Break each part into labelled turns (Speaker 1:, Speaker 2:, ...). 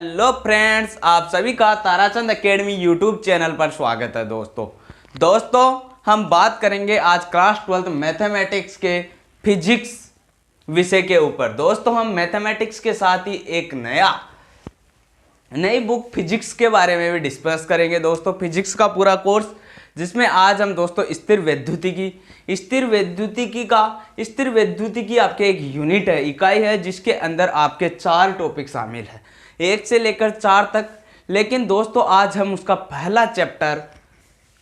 Speaker 1: Hello friends, आप सभी का ताराचंद एकेडमी यूट्यूब चैनल पर स्वागत है। दोस्तों हम बात करेंगे आज क्लास 12 मैथमेटिक्स के फिजिक्स विषय के ऊपर। दोस्तों हम मैथमेटिक्स के साथ ही एक नई बुक फिजिक्स के बारे में भी डिस्कस करेंगे। दोस्तों फिजिक्स का पूरा कोर्स, जिसमें आज हम दोस्तों स्थिर वैद्युतिकी आपके एक यूनिट है, इकाई है, जिसके अंदर आपके 4 टॉपिक शामिल है, 1 से लेकर 4 तक। लेकिन दोस्तों आज हम उसका पहला चैप्टर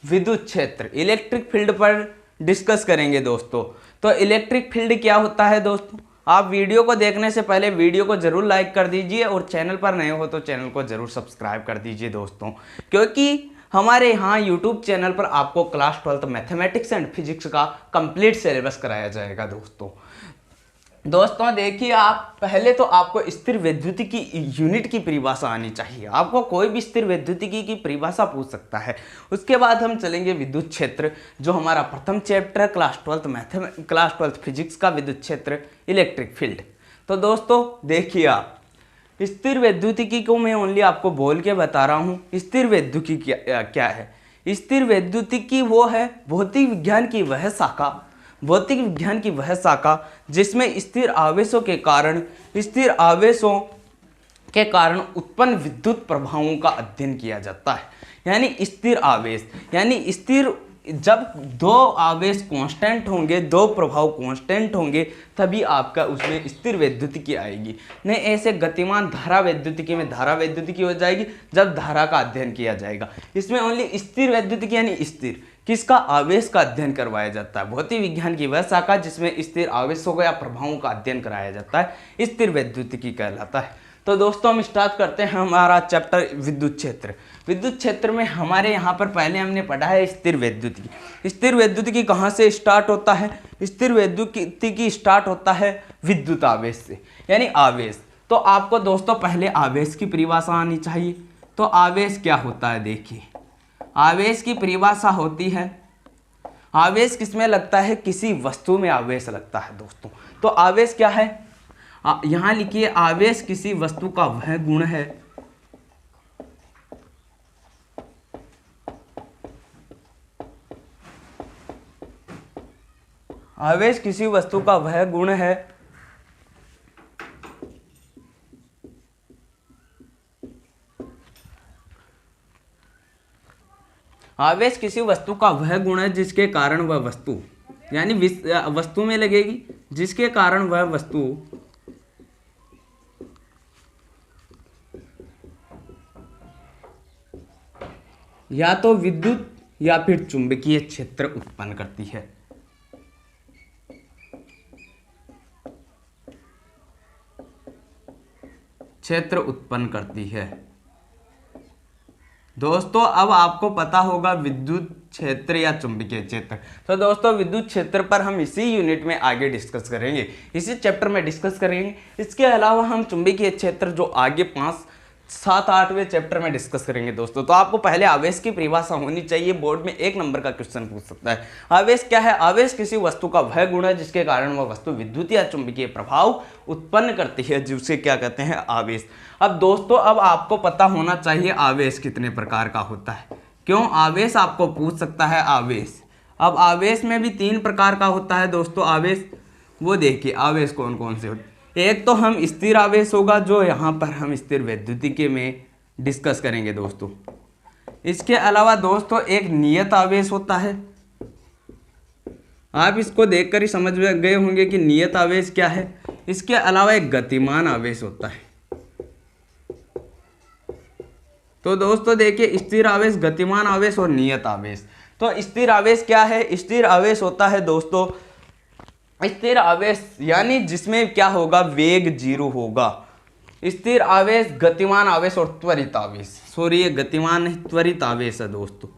Speaker 1: विद्युत क्षेत्र इलेक्ट्रिक फील्ड पर डिस्कस करेंगे। दोस्तों तो इलेक्ट्रिक फील्ड क्या होता है दोस्तों, आप वीडियो को देखने से पहले वीडियो को जरूर लाइक कर दीजिए और चैनल पर नए हो तो चैनल को जरूर सब्सक्राइब कर दीजिए दोस्तों, क्योंकि हमारे यहाँ यूट्यूब चैनल पर आपको क्लास 12 मैथमेटिक्स एंड फिजिक्स का कंप्लीट सिलेबस कराया जाएगा। दोस्तों देखिए, आप पहले तो आपको स्थिर वैद्युतिकी यूनिट की परिभाषा आनी चाहिए। आपको कोई भी स्थिर वैद्युतिकी की परिभाषा पूछ सकता है। उसके बाद हम चलेंगे विद्युत क्षेत्र, जो हमारा प्रथम चैप्टर है क्लास 12 फिजिक्स का, विद्युत क्षेत्र इलेक्ट्रिक फील्ड। तो दोस्तों देखिए, आप स्थिर वैद्युतिकी को मैं ओनली आपको बोल के बता रहा हूँ। स्थिर वैद्युतिकी क्या है? स्थिर वैद्युतिकी वो है भौतिक विज्ञान की वह शाखा जिसमें स्थिर आवेशों के कारण उत्पन्न विद्युत प्रभावों का अध्ययन किया जाता है। यानी स्थिर आवेश, यानी स्थिर, जब 2 आवेश कांस्टेंट होंगे, 2 प्रभाव कांस्टेंट होंगे, तभी आपका उसमें स्थिर वैद्युतिकी आएगी। नहीं ऐसे गतिमान धारा वैद्युतिकी में धारा वैद्युतिकी हो जाएगी जब धारा का अध्ययन किया जाएगा। इसमें ओनली स्थिर वैद्युतिकी यानी स्थिर किसका, आवेश का अध्ययन करवाया जाता है। भौतिक विज्ञान की वह शाखा जिसमें स्थिर आवेशों का या प्रभावों का अध्ययन कराया जाता है, स्थिर वैद्युतिकी कहलाता है। तो दोस्तों हम स्टार्ट करते हैं हमारा चैप्टर विद्युत क्षेत्र। विद्युत क्षेत्र में हमारे यहाँ पर पहले हमने पढ़ा है स्थिर वैद्युतिकी। स्थिर वैद्युतिकी कहाँ से स्टार्ट होता है? स्थिर वैद्युतिकी स्टार्ट होता है विद्युत आवेश से, यानी आवेश। तो आपको दोस्तों पहले आवेश की परिभाषा आनी चाहिए। तो आवेश क्या होता है? देखिए, आवेश की परिभाषा होती है, आवेश किसमें लगता है? किसी वस्तु में आवेश लगता है दोस्तों। तो आवेश क्या है? यहां लिखिए, आवेश किसी वस्तु का वह गुण है आवेश किसी वस्तु का वह गुण है आवेश किसी वस्तु का वह गुण है जिसके कारण वह वस्तु, यानी वस्तु में लगेगी, जिसके कारण वह वस्तु या तो विद्युत या फिर चुंबकीय क्षेत्र उत्पन्न करती है। दोस्तों अब आपको पता होगा विद्युत क्षेत्र या चुंबकीय क्षेत्र। तो दोस्तों विद्युत क्षेत्र पर हम इसी यूनिट में आगे डिस्कस करेंगे, इसी चैप्टर में डिस्कस करेंगे। इसके अलावा हम चुंबकीय क्षेत्र जो आगे 5, 7, 8वें चैप्टर में डिस्कस करेंगे दोस्तों। तो आपको पहले आवेश की परिभाषा होनी चाहिए, बोर्ड में 1 नंबर का क्वेश्चन पूछ सकता है। आवेश क्या है? आवेश किसी वस्तु का वह गुण है जिसके कारण वह वस्तु विद्युत या चुंबकीय प्रभाव उत्पन्न करती है, जिसे क्या कहते हैं? आवेश। अब दोस्तों अब आपको पता होना चाहिए आवेश कितने प्रकार का होता है। क्यों? आवेश आपको पूछ सकता है आवेश। अब आवेश में भी 3 प्रकार का होता है दोस्तों आवेश। वो देखिए आवेश कौन कौन से होते हैं। एक तो हम स्थिर आवेश होगा, जो यहाँ पर हम स्थिर वैद्युतिकी में डिस्कस करेंगे दोस्तों। इसके अलावा दोस्तों एक नियत आवेश होता है। आप इसको देखकर ही समझ गए होंगे कि नियत आवेश क्या है। इसके अलावा एक गतिमान आवेश होता है। तो दोस्तों देखिए, स्थिर आवेश, गतिमान आवेश और नियत आवेश। तो स्थिर आवेश क्या है? स्थिर आवेश होता है दोस्तों, स्थिर आवेश यानी जिसमें क्या होगा? वेग 0 होगा। स्थिर आवेश, गतिमान आवेश और त्वरित आवेश। सॉरी, ये गतिमान नहीं, त्वरित आवेश है दोस्तों।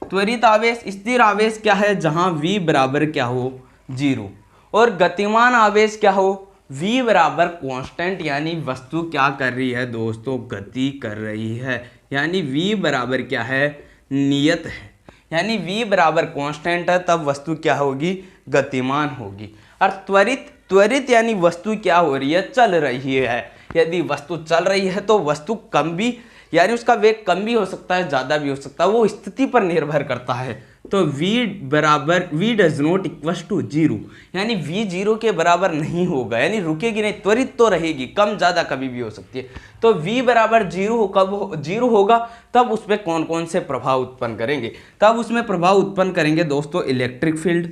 Speaker 1: त्वरित आवेश, स्थिर आवेश क्या है? जहां v बराबर क्या हो? 0। और गतिमान आवेश क्या हो? v बराबर कांस्टेंट, यानी वस्तु क्या कर रही है दोस्तों? गति कर रही है। यानी v बराबर क्या है? नियत है। यानी v बराबर कांस्टेंट है, तब वस्तु क्या होगी? गतिमान होगी। और त्वरित त्वरित यानी वस्तु क्या हो रही है, चल रही है। यदि वस्तु चल रही है तो वस्तु कम भी यानी उसका वेग कम भी हो सकता है, ज़्यादा भी हो सकता है, वो स्थिति पर निर्भर करता है। तो v does not equal to zero, यानी v जीरो के बराबर नहीं होगा, यानी रुकेगी नहीं, त्वरित तो रहेगी, कम ज़्यादा कभी भी हो सकती है। तो v बराबर जीरो कब जीरो होगा, तब उसमें कौन कौन से प्रभाव उत्पन्न करेंगे, तब उसमें प्रभाव उत्पन्न करेंगे दोस्तों इलेक्ट्रिक फील्ड,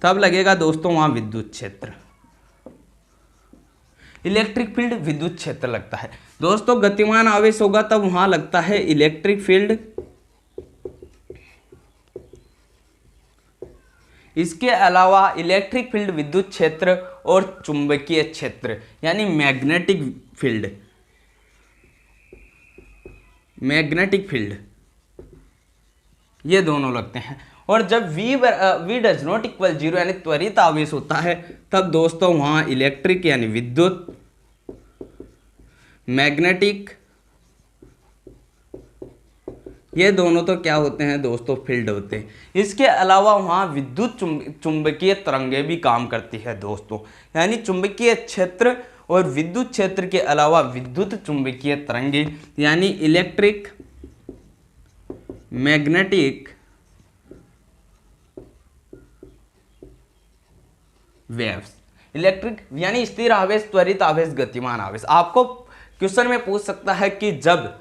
Speaker 1: तब लगेगा दोस्तों वहाँ विद्युत क्षेत्र। इलेक्ट्रिक फील्ड विद्युत क्षेत्र लगता है दोस्तों। गतिमान आवेश होगा तब वहां लगता है इलेक्ट्रिक फील्ड। इसके अलावा इलेक्ट्रिक फील्ड, विद्युत क्षेत्र और चुंबकीय क्षेत्र यानी मैग्नेटिक फील्ड, मैग्नेटिक फील्ड, ये दोनों लगते हैं। और जब v does not equal zero यानी त्वरित आवेश होता है, तब दोस्तों वहां इलेक्ट्रिक यानी विद्युत, मैग्नेटिक, ये दोनों तो क्या होते हैं दोस्तों, फील्ड होते हैं। इसके अलावा वहां विद्युत चुंबकीय तरंगें भी काम करती है दोस्तों, यानी चुंबकीय क्षेत्र और विद्युत क्षेत्र के अलावा विद्युत चुंबकीय तरंगें यानी इलेक्ट्रिक, मैग्नेटिक वेव्स। इलेक्ट्रिक यानी स्थिर आवेश, त्वरित आवेश, गतिमान आवेश। आपको क्वेश्चन में पूछ सकता है कि जब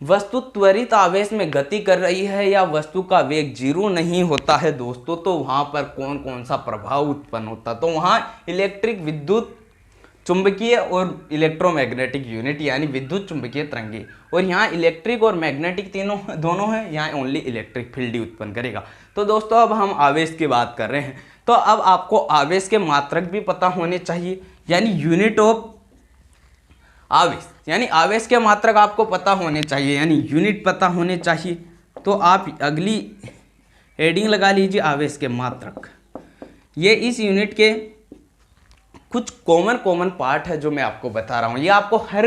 Speaker 1: वस्तु त्वरित आवेश में गति कर रही है या वस्तु का वेग जीरो नहीं होता है दोस्तों, तो वहां पर कौन कौन सा प्रभाव उत्पन्न होता, तो वहां इलेक्ट्रिक, विद्युत चुंबकीय और इलेक्ट्रोमैग्नेटिक यूनिट यानी विद्युत चुंबकीय तरंगे, और यहाँ इलेक्ट्रिक और मैग्नेटिक तीनों दोनों हैं, यहाँ ओनली इलेक्ट्रिक फील्ड ही उत्पन्न करेगा। तो दोस्तों अब हम आवेश की बात कर रहे हैं, तो अब आपको आवेश के मात्रक भी पता होने चाहिए, यानी यूनिट ऑफ आवेश, यानी आवेश के मात्रक आपको पता होने चाहिए, यानी यूनिट पता होने चाहिए। तो आप अगली हेडिंग लगा लीजिए आवेश के मात्रक। ये इस यूनिट के कुछ कॉमन पार्ट है जो मैं आपको बता रहा हूँ, ये आपको हर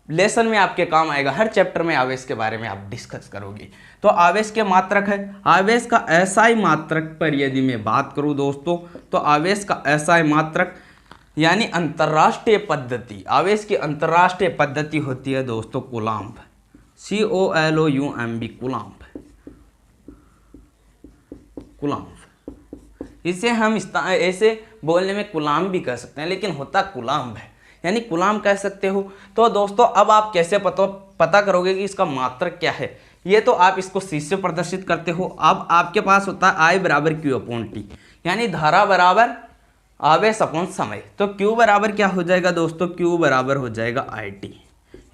Speaker 1: लेसन में आपके काम आएगा, हर चैप्टर में आवेश के बारे में आप डिस्कस करोगे। तो आवेश के मात्रक है, आवेश का एसआई मात्रक पर यदि मैं बात करूं दोस्तों, तो आवेश का एसआई मात्रक यानी अंतर्राष्ट्रीय पद्धति, आवेश की अंतर्राष्ट्रीय पद्धति होती है दोस्तों कूलाम्ब, COLOUMB, कूलाम्ब, कूलाम्ब। इसे हम ऐसे बोलने में कूलाम्ब भी कह सकते हैं, लेकिन होता कूलाम्ब है, यानी कूलाम्ब कह सकते हो। तो दोस्तों अब आप कैसे पता करोगे कि इसका मात्रक क्या है, ये तो आप इसको C से प्रदर्शित करते हो। अब आपके पास होता है I बराबर Q/T, यानी धारा बराबर आवेश अपॉन समय। तो Q बराबर क्या हो जाएगा दोस्तों, Q बराबर हो जाएगा IT,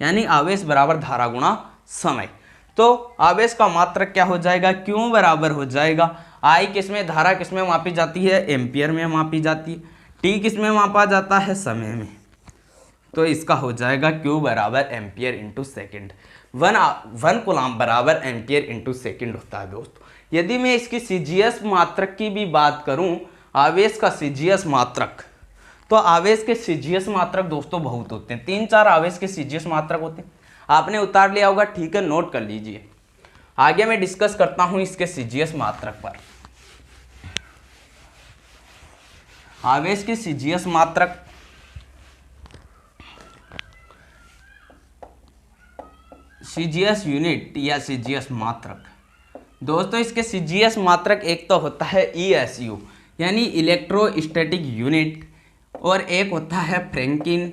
Speaker 1: यानी आवेश बराबर धारा गुणा समय। तो आवेश का मात्रक क्या हो जाएगा, Q बराबर हो जाएगा I किसमें, धारा किसमें मापी जाती है, एम्पियर में मापी जाती है, T किसमें मापा जाता है, समय में। तो इसका हो जाएगा Q बराबर ampere into second. One coulomb बराबर एम्पियर इंटू सेकेंड होता है दोस्तों। यदि मैं इसकी CGS मात्रक की भी बात करूं, आवेश का CGS मात्रक, तो आवेश के CGS मात्रक दोस्तों बहुत होते हैं, 3-4 आवेश के CGS मात्रक होते हैं। आपने उतार लिया होगा, ठीक है, नोट कर लीजिए। आगे मैं डिस्कस करता हूं इसके CGS मात्रक पर। आवेश के CGS मात्रक, CGS यूनिट या CGS मात्रक दोस्तों, इसके CGS मात्रक एक तो होता है ESU यानी इलेक्ट्रोस्टैटिक यूनिट, और एक होता है फ्रैंकिन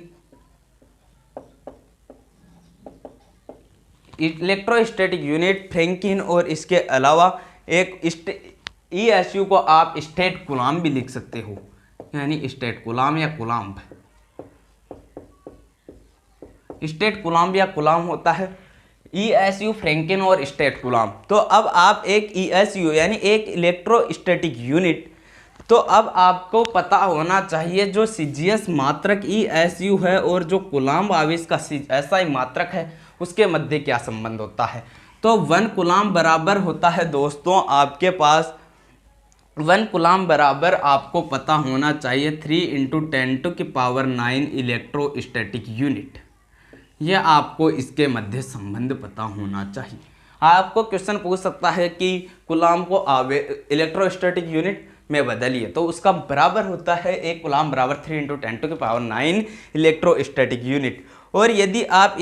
Speaker 1: इलेक्ट्रोस्टैटिक यूनिट, फ्रैंकिन, और इसके अलावा एक ESU को आप स्टेट कूलाम्ब भी लिख सकते हो, यानी स्टेट कूलाम्ब या कूलाम्ब, स्टेट कूलाम्ब या कूलाम्ब होता है ESU, फ्रैंकिन और स्टेट कूलाम्ब। तो अब आप एक ESU यानी एक इलेक्ट्रोस्टैटिक यूनिट, तो अब आपको पता होना चाहिए जो CGS मात्रक ESU है और जो कूलाम्ब आवेश का SI मात्रक है उसके मध्य क्या संबंध होता है। तो 1 कूलाम्ब बराबर होता है दोस्तों आपके पास, 1 कूलाम्ब बराबर आपको पता होना चाहिए 3 × 10⁹ इलेक्ट्रोस्टैटिक यूनिट। यह आपको इसके मध्य संबंध पता होना चाहिए। आपको क्वेश्चन पूछ सकता है कि कूलाम्ब को इलेक्ट्रोस्टैटिक यूनिट, में बदलिए तो उसका बराबर होता है 1 कूलाम बराबर 3 × 10⁹ इलेक्ट्रोस्टैटिक यूनिट। और यदि आप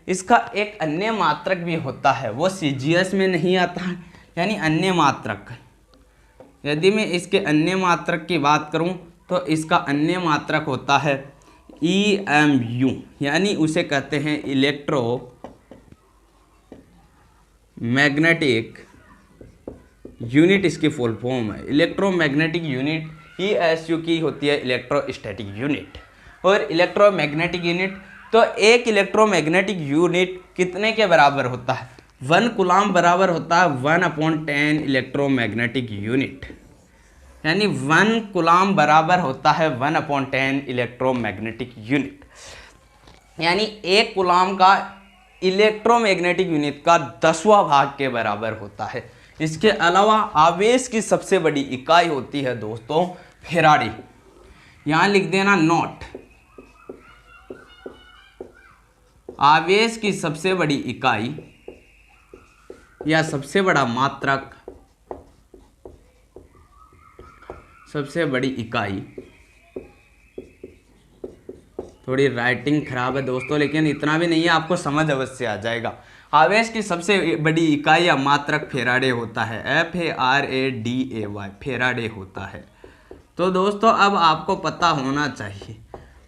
Speaker 1: इसका एक अन्य मात्रक भी होता है, वो CGS में नहीं आता है, यानी अन्य मात्रक। यदि मैं इसके अन्य मात्रक की बात करूं तो इसका अन्य मात्रक होता है EMU, यानी उसे कहते हैं इलेक्ट्रो मैग्नेटिक यूनिट, इसकी फुल फॉर्म है इलेक्ट्रोमैग्नेटिक यूनिट। ESU की होती है इलेक्ट्रोस्टैटिक यूनिट। और इलेक्ट्रोमैग्नेटिक यूनिट, तो एक इलेक्ट्रोमैग्नेटिक यूनिट कितने के बराबर होता है? 1 कूलाम बराबर होता है 1/10 इलेक्ट्रोमैग्नेटिक यूनिट, यानी 1 कूलाम बराबर होता है 1/10 इलेक्ट्रोमैग्नेटिक यूनिट, यानी 1 कूलाम का इलेक्ट्रोमैग्नेटिक यूनिट का 10वां भाग के बराबर होता है। इसके अलावा आवेश की सबसे बड़ी इकाई होती है दोस्तों फेराडे। यहां लिख देना नोट। आवेश की सबसे बड़ी इकाई या सबसे बड़ा मात्रक, सबसे बड़ी इकाई, थोड़ी राइटिंग खराब है दोस्तों, लेकिन इतना भी नहीं है, आपको समझ अवश्य आ जाएगा। आवेश की सबसे बड़ी इकाई या मात्रक फेराडे होता है, FARADAY, फेराडे होता है। तो दोस्तों अब आपको पता होना चाहिए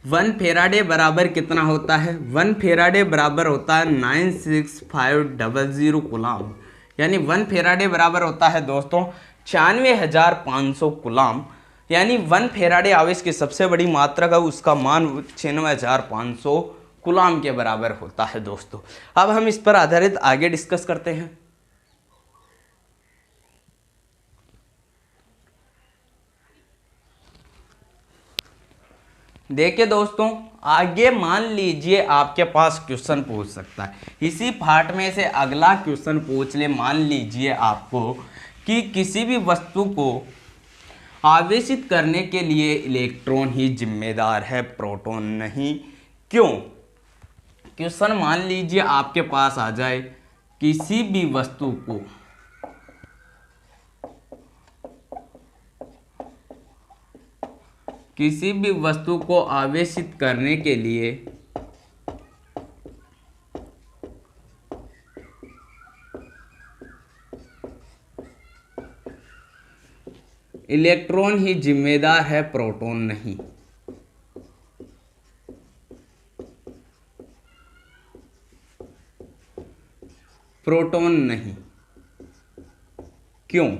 Speaker 1: 1 फेराडे बराबर कितना होता है? 1 फेराडे बराबर होता है 96500 कूलाम, यानी 1 फेराडे बराबर होता है दोस्तों 96,500 कूलाम, यानी 1 फेराडे आवेश की सबसे बड़ी मात्रक है, उसका मान 96,500 कूलाम के बराबर होता है दोस्तों। अब हम इस पर आधारित आगे डिस्कस करते हैं। देखिए दोस्तों, आगे मान लीजिए आपके पास क्वेश्चन पूछ सकता है, इसी पार्ट में से अगला क्वेश्चन पूछ ले। मान लीजिए आपको कि किसी भी वस्तु को आवेशित करने के लिए इलेक्ट्रॉन ही जिम्मेदार है, प्रोटॉन नहीं, क्यों? क्वेश्चन मान लीजिए आपके पास आ जाए, किसी भी वस्तु को आवेशित करने के लिए इलेक्ट्रॉन ही जिम्मेदार है, प्रोटॉन नहीं। प्रोटॉन नहीं, क्यों?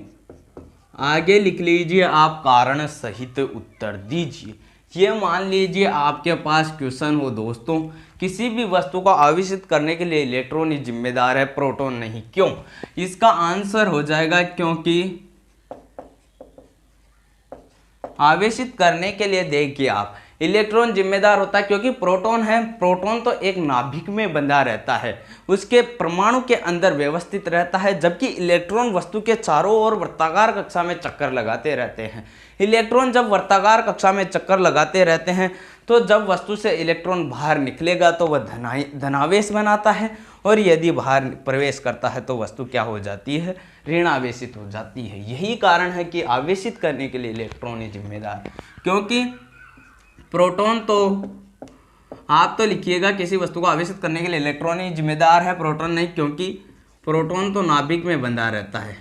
Speaker 1: आगे लिख लीजिए, आप कारण सहित उत्तर दीजिए। ये मान लीजिए आपके पास क्वेश्चन हो दोस्तों, किसी भी वस्तु को आवेशित करने के लिए इलेक्ट्रॉन ही जिम्मेदार है, प्रोटॉन नहीं, क्यों? इसका आंसर हो जाएगा क्योंकि आवेशित करने के लिए देखिए आप इलेक्ट्रॉन जिम्मेदार होता है, क्योंकि प्रोटॉन है, प्रोटॉन तो एक नाभिक में बंधा रहता है, उसके परमाणु के अंदर व्यवस्थित रहता है, जबकि इलेक्ट्रॉन वस्तु के चारों ओर वर्ताकार कक्षा में चक्कर लगाते रहते हैं। इलेक्ट्रॉन जब वर्ताकार कक्षा में चक्कर लगाते रहते हैं तो जब वस्तु से इलेक्ट्रॉन बाहर निकलेगा तो वह धनावेश बनाता है, और यदि बाहर प्रवेश करता है तो वस्तु क्या हो जाती है? ऋणावेशित हो जाती है। यही कारण है कि आवेशित करने के लिए इलेक्ट्रॉन ही जिम्मेदार, क्योंकि प्रोटॉन तो आप तो लिखिएगा, किसी वस्तु को आवेशित करने के लिए इलेक्ट्रॉन ही जिम्मेदार है, प्रोटॉन नहीं, क्योंकि प्रोटॉन तो नाभिक में बंधा रहता है।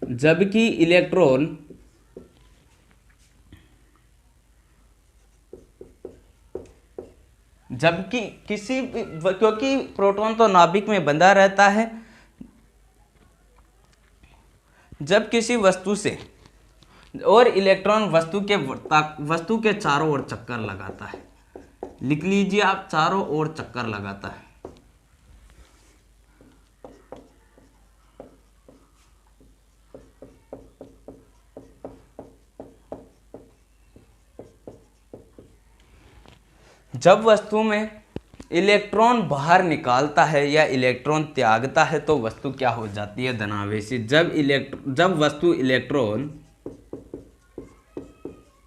Speaker 1: जबकि इलेक्ट्रॉन क्योंकि प्रोटॉन तो नाभिक में बंधा रहता है, जब किसी वस्तु से और इलेक्ट्रॉन वस्तु के चारों ओर चक्कर लगाता है। लिख लीजिए आप, चारों ओर चक्कर लगाता है। जब वस्तु में इलेक्ट्रॉन बाहर निकालता है या इलेक्ट्रॉन त्यागता है तो वस्तु क्या हो जाती है? धनावेशी। जब वस्तु इलेक्ट्रॉन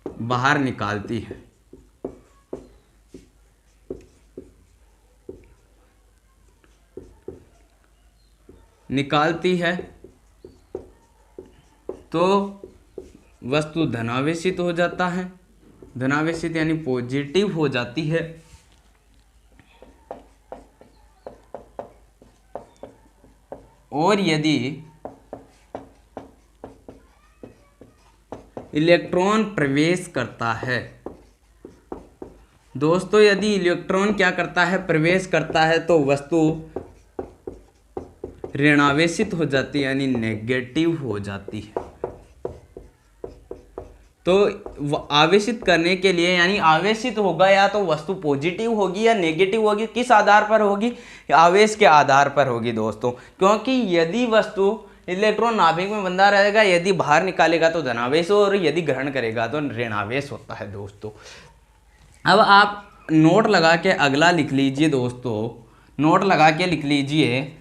Speaker 1: बाहर निकालती है निकालती है तो वस्तु धनावेशित हो जाता है, धनावेशित यानी पॉजिटिव हो जाती है। और यदि इलेक्ट्रॉन प्रवेश करता है दोस्तों, यदि इलेक्ट्रॉन क्या करता है, प्रवेश करता है, तो वस्तु ऋणावेशित हो जाती है यानी नेगेटिव हो जाती है। तो आवेशित करने के लिए यानी आवेशित होगा या तो वस्तु पॉजिटिव होगी या नेगेटिव होगी, किस आधार पर होगी, आवेश के आधार पर होगी दोस्तों। क्योंकि यदि वस्तु इलेक्ट्रॉन नाभिक में बंधा रहेगा, यदि बाहर निकालेगा तो धनावेश और यदि ग्रहण करेगा तो ऋणावेश होता है दोस्तों। अब आप नोट लगा के अगला लिख लीजिए दोस्तों, नोट लगा के लिख लीजिए,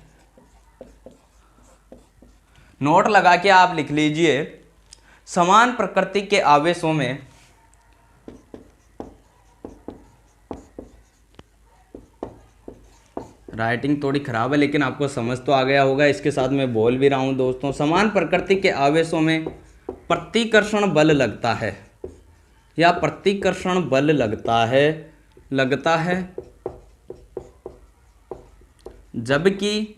Speaker 1: नोट लगा के आप लिख लीजिए, समान प्रकृति के आवेशों में राइटिंग थोड़ी खराब है लेकिन आपको समझ तो आ गया होगा, इसके साथ मैं बोल भी रहा हूं दोस्तों। समान प्रकृति के आवेशों में प्रतिकर्षण बल लगता है या प्रतिकर्षण बल लगता है जबकि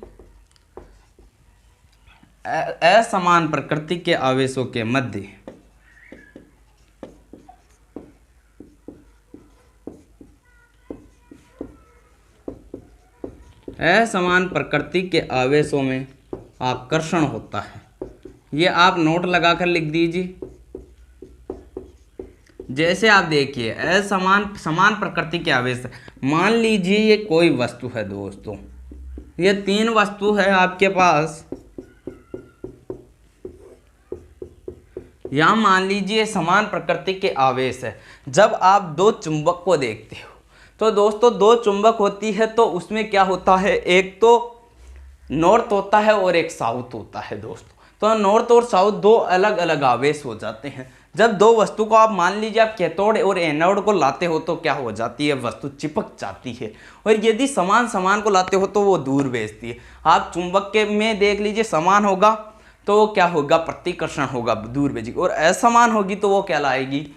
Speaker 1: असमान प्रकृति के आवेशों के मध्य असमान प्रकृति के आवेशों में आकर्षण होता है। ये आप नोट लगाकर लिख दीजिए। जैसे आप देखिए समान प्रकृति के आवेश, मान लीजिए ये कोई वस्तु है दोस्तों, ये तीन वस्तु है आपके पास, यहां मान लीजिए समान प्रकृति के आवेश है। जब आप दो चुंबक को देखते हो तो दोस्तों दो चुंबक होती है तो उसमें क्या होता है, एक तो नॉर्थ होता है और एक साउथ होता है दोस्तों। तो नॉर्थ और साउथ दो अलग अलग आवेश हो जाते हैं। जब दो वस्तु को आप मान लीजिए आप कैथोड और एनोड को लाते हो तो क्या हो जाती है, वस्तु चिपक जाती है। और यदि समान को लाते हो तो वो दूर भेजती है। आप चुंबक के में देख लीजिए, समान होगा तो वो क्या होगा, प्रतिकर्षण होगा, दूर भेजेगी, और असमान होगी तो वो क्या लाएगी,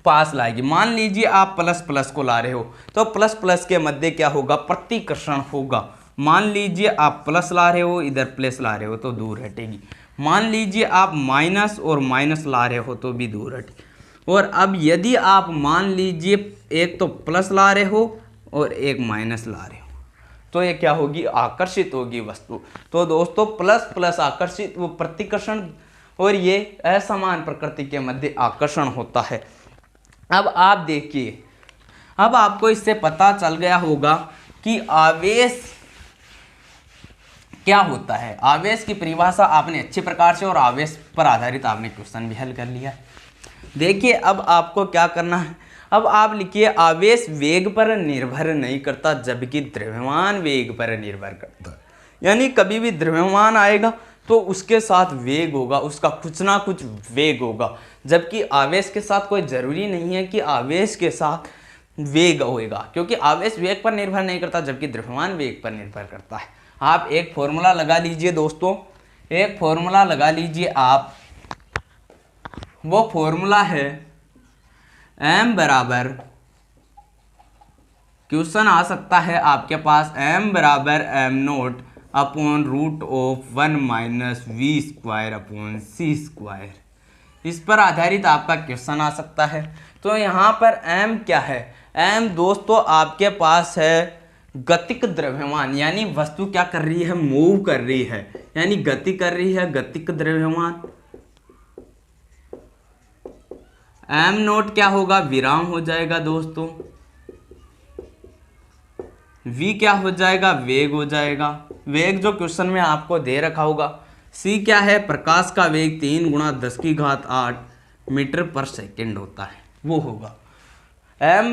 Speaker 1: पास लाएगी। मान लीजिए आप प्लस प्लस को ला रहे हो तो प्लस प्लस के मध्य क्या होगा, प्रतिकर्षण होगा। मान लीजिए आप प्लस ला रहे हो, इधर प्लस ला रहे हो तो दूर हटेगी। मान लीजिए आप माइनस और माइनस ला रहे हो तो भी दूर हटेगी। और अब यदि आप मान लीजिए एक तो प्लस ला रहे हो और एक माइनस ला रहे हो तो ये क्या होगी, आकर्षित होगी वस्तु। तो दोस्तों प्लस प्लस आकर्षित, वो प्रतिकर्षण, और ये असमान प्रकृति के मध्य आकर्षण होता है। अब आप देखिए, अब आपको इससे पता चल गया होगा कि आवेश क्या होता है। आवेश की परिभाषा आपने अच्छे प्रकार से और आवेश पर आधारित आपने क्वेश्चन भी हल कर लिया। देखिए अब आपको क्या करना है, अब आप लिखिए आवेश वेग पर निर्भर नहीं करता जबकि द्रव्यमान वेग पर निर्भर करता है। यानी कभी भी द्रव्यमान आएगा तो उसके साथ वेग होगा, उसका कुछ ना कुछ वेग होगा, जबकि आवेश के साथ कोई ज़रूरी नहीं है कि आवेश के साथ वेग होएगा, क्योंकि आवेश वेग पर निर्भर नहीं करता जबकि द्रव्यमान वेग पर निर्भर करता है। आप एक फॉर्मूला लगा लीजिए दोस्तों, एक फॉर्मूला लगा लीजिए आप, वो फॉर्मूला है m बराबर, क्वेश्चन आ सकता है आपके पास, m बराबर m naught upon root of 1 minus v square upon c square. इस पर आधारित आपका क्वेश्चन आ सकता है। तो यहाँ पर m क्या है, m दोस्तों आपके पास है गतिक द्रव्यमान, यानी वस्तु क्या कर रही है, मूव कर रही है, यानी गति कर रही है, गतिक द्रव्यमान। m नोट क्या होगा, विराम हो जाएगा दोस्तों, v क्या हो जाएगा, वेग हो जाएगा, वेग जो क्वेश्चन में आपको दे रखा होगा। c क्या है, प्रकाश का वेग 3 गुणा 10 की घात 8 मीटर पर सेकेंड होता है, वो होगा। m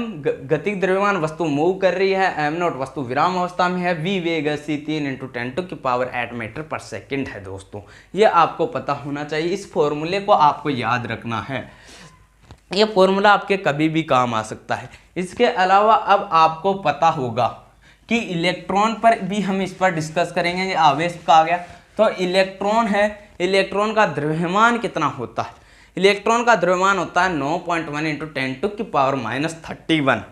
Speaker 1: गतिक द्रव्यमान, वस्तु मूव कर रही है, m नोट वस्तु विराम अवस्था में है, v वेग है, c 3 × 10⁸ मीटर पर सेकेंड है दोस्तों। ये आपको पता होना चाहिए, इस फॉर्मूले को आपको याद रखना है, ये फॉर्मूला आपके कभी भी काम आ सकता है। इसके अलावा अब आपको पता होगा कि इलेक्ट्रॉन पर भी हम इस पर डिस्कस करेंगे। ये आवेश का आ गया, तो इलेक्ट्रॉन है, इलेक्ट्रॉन का द्रव्यमान कितना होता है? इलेक्ट्रॉन का द्रव्यमान होता है 9.1 इंटू 10⁻31।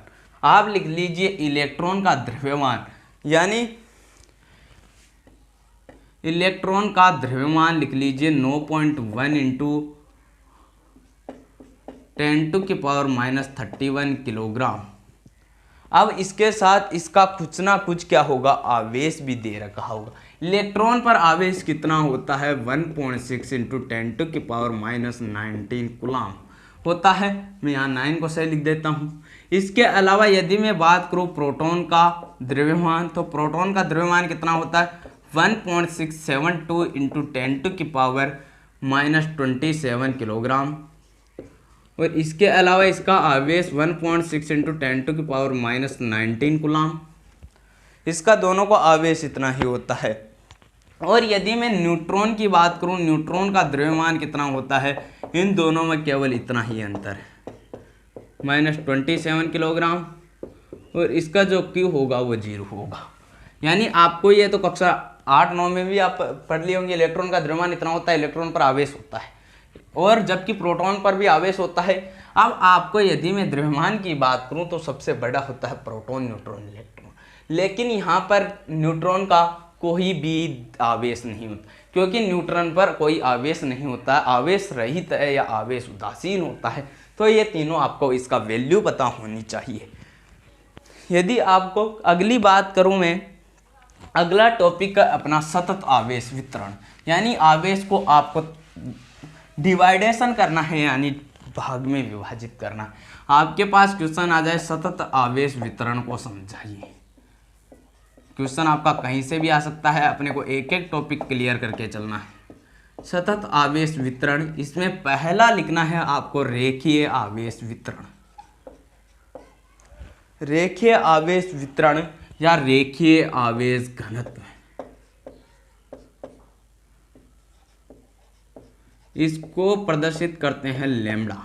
Speaker 1: आप लिख लीजिए इलेक्ट्रॉन का द्रव्यमान, यानी इलेक्ट्रॉन का द्रव्यमान लिख लीजिए 9.1 इंटू 10⁻31 किलोग्राम। अब इसके साथ इसका कुछ ना कुछ क्या होगा, आवेश भी दे रखा होगा। इलेक्ट्रॉन पर आवेश कितना होता है? 1.6 इंटू 10⁻19 कूलम होता है। मैं यहाँ 9 को सही लिख देता हूँ। इसके अलावा यदि मैं बात करूँ प्रोटॉन का द्रव्यमान, तो प्रोटॉन का द्रव्यमान कितना होता है? 1.672 इंटू 10⁻27 किलोग्राम। और इसके अलावा इसका आवेश 1.6 इंटू 10⁻19 कूलम। इसका दोनों को आवेश इतना ही होता है। और यदि मैं न्यूट्रॉन की बात करूं, न्यूट्रॉन का द्रव्यमान कितना होता है? इन दोनों में केवल इतना ही अंतर है, -27 किलोग्राम। और इसका जो Q होगा वो 0 होगा। यानी आपको ये तो कक्षा 8-9 में भी आप पढ़ लिए होंगे, इलेक्ट्रॉन का द्रव्यमान इतना होता है, इलेक्ट्रॉन पर आवेश होता है, और जबकि प्रोटॉन पर भी आवेश होता है। अब आपको यदि मैं द्रव्यमान की बात करूं तो सबसे बड़ा होता है प्रोटॉन, न्यूट्रॉन, इलेक्ट्रॉन। लेकिन यहाँ पर न्यूट्रॉन का कोई भी आवेश नहीं होता, क्योंकि न्यूट्रॉन पर कोई आवेश नहीं होता है, आवेश रहित है या आवेश उदासीन होता है। तो ये तीनों आपको इसका वैल्यू पता होनी चाहिए। यदि आपको अगली बात करूं मैं, अगला टॉपिक है अपना सतत आवेश वितरण। यानी आवेश को आपको डिवाइडेशन करना है, यानी भाग में विभाजित करना है। आपके पास क्वेश्चन आ जाए सतत आवेश वितरण को समझाइए। क्वेश्चन आपका कहीं से भी आ सकता है, अपने को एक एक टॉपिक क्लियर करके चलना है। सतत आवेश वितरण, इसमें पहला लिखना है आपको रेखीय आवेश वितरण। रेखीय आवेश वितरण या रेखीय आवेश घनत्व, इसको प्रदर्शित करते हैं लैम्ब्डा।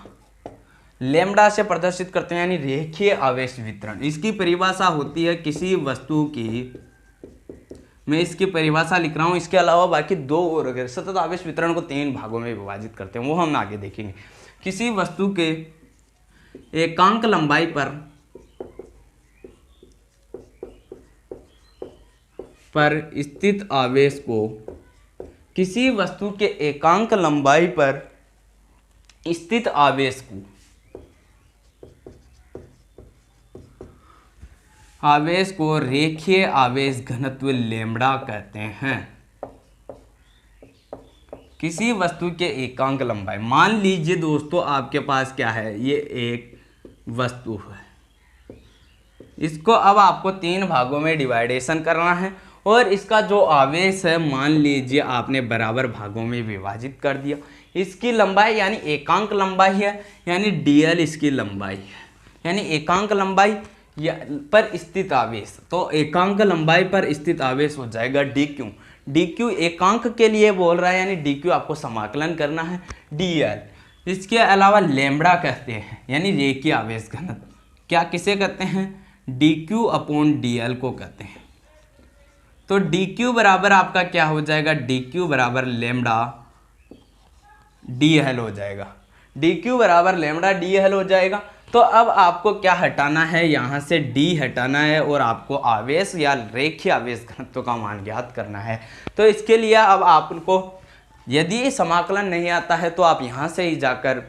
Speaker 1: लैम्ब्डा से प्रदर्शित करते हैं, यानी रेखीय आवेश वितरण। इसकी परिभाषा होती है किसी वस्तु की, मैं इसकी परिभाषा लिख रहा हूं, इसके अलावा बाकी दो और अगर सतत आवेश वितरण को 3 भागों में विभाजित करते हैं, वो हम आगे देखेंगे। किसी वस्तु के एकांक लंबाई पर स्थित आवेश को, किसी वस्तु के एकांक लंबाई पर स्थित आवेश को रेखीय आवेश घनत्व लैम्ब्डा कहते हैं। किसी वस्तु के एकांक लंबाई, मान लीजिए दोस्तों आपके पास क्या है, ये एक वस्तु है, इसको अब आपको 3 भागों में डिवाइडेशन करना है, और इसका जो आवेश है मान लीजिए आपने बराबर भागों में विभाजित कर दिया। इसकी लंबाई यानी एकांक लंबाई है, यानी dl इसकी लंबाई है, यानी एकांक लंबाई पर स्थित आवेश, तो एकांक लंबाई पर स्थित आवेश हो जाएगा dq। dq एकांक के लिए बोल रहा है, यानी dq आपको समाकलन करना है dl। इसके अलावा लैम्ब्डा कहते हैं, यानी रेखीय आवेश घनत्व। क्या किसे कहते हैं? dq/dl को कहते हैं। तो dq बराबर आपका क्या हो जाएगा? dq बराबर लैम्ब्डा dl हो जाएगा। dq बराबर लैम्ब्डा dl हो जाएगा। तो अब आपको क्या हटाना है? यहाँ से d हटाना है, और आपको आवेश या रेखीय आवेश घनत्व का मान ज्ञात करना है। तो इसके लिए अब आपको यदि समाकलन नहीं आता है तो आप यहाँ से ही जाकर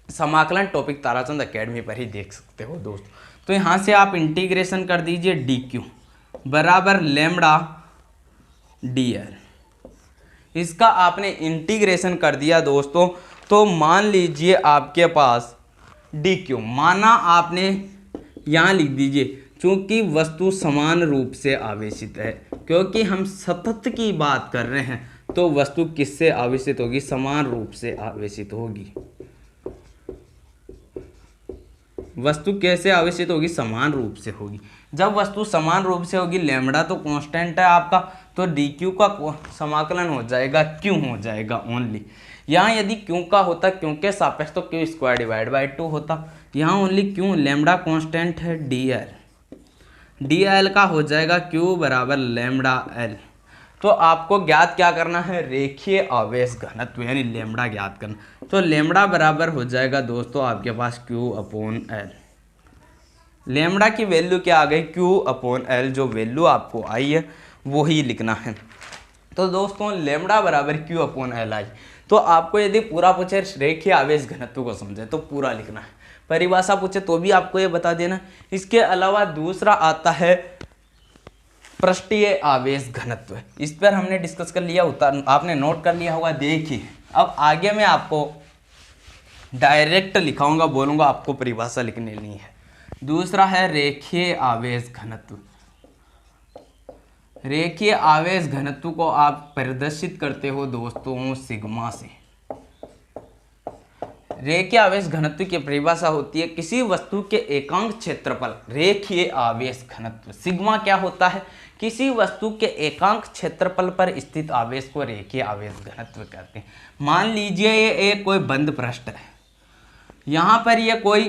Speaker 1: समाकलन टॉपिक ताराचंद एकेडमी पर ही देख सकते हो दोस्तों। तो यहाँ से आप इंटीग्रेशन कर दीजिए dq बराबर लैम्ब्डा dl। इसका आपने इंटीग्रेशन कर दिया दोस्तों, तो मान लीजिए आपके पास dq माना आपने यहाँ लिख दीजिए, चूंकि वस्तु समान रूप से आवेशित है, क्योंकि हम सतत की बात कर रहे हैं, तो वस्तु किससे आवेशित होगी? समान रूप से आवेशित होगी। वस्तु कैसे आवेशित होगी? समान रूप से होगी। जब वस्तु समान रूप से होगी, लैम्ब्डा तो कांस्टेंट है आपका, तो dq का समाकलन हो जाएगा q हो जाएगा ओनली। यहाँ यदि q का होता q के सापेक्ष तो q² डिवाइड बाई 2 होता। यहाँ ओनली q, लैम्ब्डा कांस्टेंट है dl। डी एल का हो जाएगा क्यू बराबर लैम्बडा एल। तो आपको ज्ञात क्या करना है, रेखीय आवेश घनत्व यानी लैम्बडा ज्ञात करना। तो लैम्बडा बराबर हो जाएगा दोस्तों आपके पास क्यू अपॉन एल। लैम्बडा की वैल्यू क्या आ गई, क्यू अपॉन एल, जो वैल्यू आपको आई है वो ही लिखना है। तो दोस्तों लैम्बडा बराबर क्यू अपॉन एल आई। तो आपको यदि पूरा पूछे रेखीय आवेश घनत्व को समझे तो पूरा लिखना है, परिभाषा पूछे तो भी आपको ये बता देना। इसके अलावा दूसरा आता है पृष्ठीय आवेश घनत्व, इस पर हमने डिस्कस कर लिया, आपने नोट कर लिया होगा। देखिए अब आगे मैं आपको डायरेक्ट लिखाऊंगा, बोलूंगा आपको परिभाषा लिखने नहीं है। दूसरा है रेखीय आवेश घनत्व। रेखीय आवेश घनत्व को आप प्रदर्शित करते हो दोस्तों सिग्मा से। रेखीय आवेश घनत्व की परिभाषा होती है किसी वस्तु के एकांक क्षेत्रफल, रेखीय आवेश घनत्व। सिग्मा क्या होता है, किसी वस्तु के एकांक क्षेत्रफल पर स्थित आवेश को रेखीय आवेश घनत्व कहते हैं। मान लीजिए ये कोई बंद पृष्ठ है, यहाँ पर ये कोई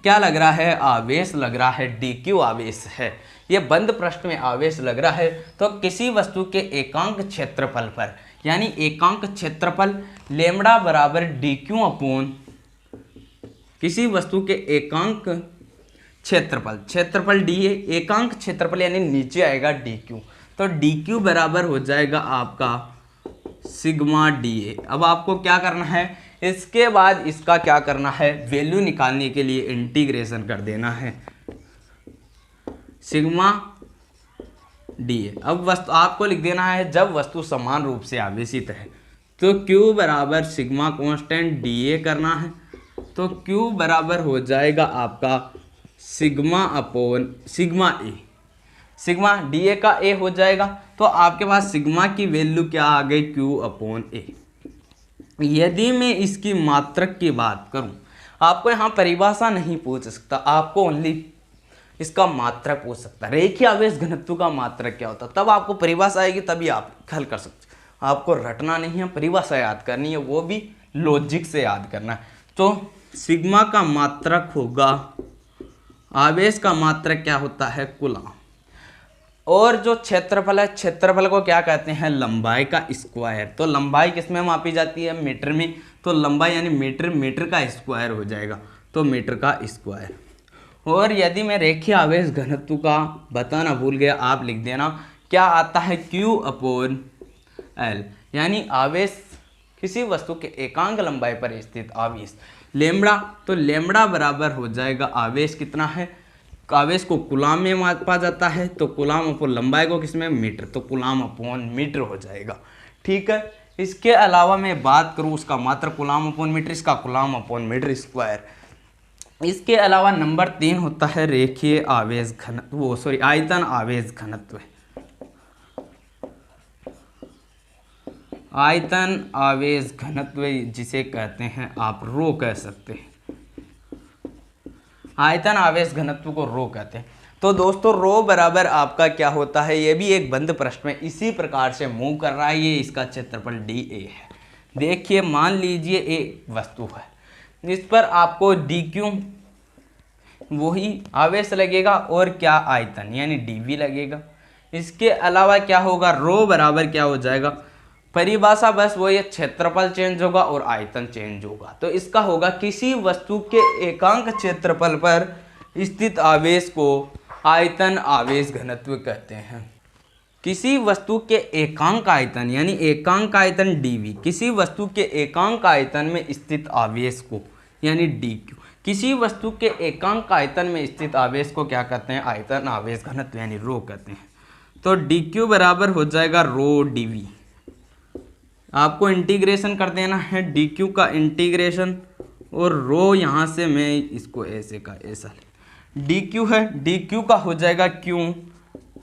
Speaker 1: क्या लग रहा है, आवेश लग रहा है, dq आवेश है, ये बंद पृष्ठ में आवेश लग रहा है। तो किसी वस्तु के एकांक क्षेत्रफल पर, यानी एकांक क्षेत्रफल लैम्बडा बराबर dq अपॉन किसी वस्तु के एकांक क्षेत्रफल, क्षेत्रफल d है, एकांक क्षेत्रफल यानी नीचे आएगा dq, तो dq बराबर हो जाएगा आपका सिग्मा dA। अब आपको क्या करना है, इसके बाद इसका क्या करना है, वैल्यू निकालने के लिए इंटीग्रेशन कर देना है सिग्मा dA। अब वस्तु आपको लिख देना है जब वस्तु समान रूप से आवेशित है तो Q बराबर सिग्मा कांस्टेंट dA करना है। तो Q बराबर हो जाएगा आपका sigma upon sigma A, sigma dA का A हो जाएगा। तो आपके पास सिग्मा की वैल्यू क्या आ गई, Q अपॉन A। यदि मैं इसकी मात्रक की बात करूं, आपको यहाँ परिभाषा नहीं पूछ सकता, आपको ओनली इसका मात्रक पूछ सकता है। रेखीय आवेश घनत्व का मात्रक क्या होता है, तब आपको परिभाषा आएगी तभी आप हल कर सकते। आपको रटना नहीं है, परिभाषा याद करनी है, वो भी लॉजिक से याद करना है। तो सिग्मा का मात्रक होगा, आवेश का मात्रक क्या होता है, कूलम। और जो क्षेत्रफल है, क्षेत्रफल को क्या कहते हैं, लंबाई का स्क्वायर। तो लंबाई किस में मापी जाती है, मीटर में। तो लंबाई यानी मीटर, मीटर का स्क्वायर हो जाएगा, तो मीटर का स्क्वायर। और यदि मैं रेखीय आवेश घनत्व का बताना भूल गया, आप लिख देना क्या आता है, Q अपॉन L, यानी आवेश किसी वस्तु के एकांक लंबाई पर स्थित आवेश लैम्बडा। तो लैम्बडा बराबर हो जाएगा, आवेश कितना है, आवेश को कूलम में मापा जाता है, तो कूलम अपॉन लंबाई को किसमें, मीटर, तो कूलम अपॉन मीटर हो जाएगा। ठीक है, इसके अलावा मैं बात करूँ उसका मात्रक कूलम अपॉन मीटर, इसका कूलम अपॉन मीटर स्क्वायर। इसके अलावा नंबर 3 होता है रेखीय आवेश घनत्व, आयतन आवेश घनत्व। आयतन आवेश घनत्व जिसे कहते हैं आप रो कह सकते हैं, आयतन आवेश घनत्व को रो कहते हैं। तो दोस्तों रो बराबर आपका क्या होता है, ये भी एक बंद पृष्ठ में इसी प्रकार से मूव कर रहा है, ये इसका क्षेत्रफल dA है। देखिए मान लीजिए एक वस्तु है, इस पर आपको dq वही आवेश लगेगा और क्या आयतन यानी dV लगेगा। इसके अलावा क्या होगा, रो बराबर क्या हो जाएगा, परिभाषा बस वो ये क्षेत्रफल चेंज होगा और आयतन चेंज होगा। तो इसका होगा किसी वस्तु के एकांक क्षेत्रफल पर स्थित आवेश को आयतन आवेश घनत्व कहते हैं। किसी वस्तु के एकांक आयतन यानी एकांक आयतन dV, किसी वस्तु के एकांक आयतन में स्थित आवेश को यानी dQ, किसी वस्तु के एकांक आयतन में स्थित आवेश को क्या कहते हैं, आयतन आवेश घनत्व यानी रो कहते हैं। तो dQ बराबर हो जाएगा रो dV। आपको इंटीग्रेशन कर देना है dQ का इंटीग्रेशन, और रो यहाँ से मैं इसको ऐसे का ऐसा dQ है, dQ का हो जाएगा Q,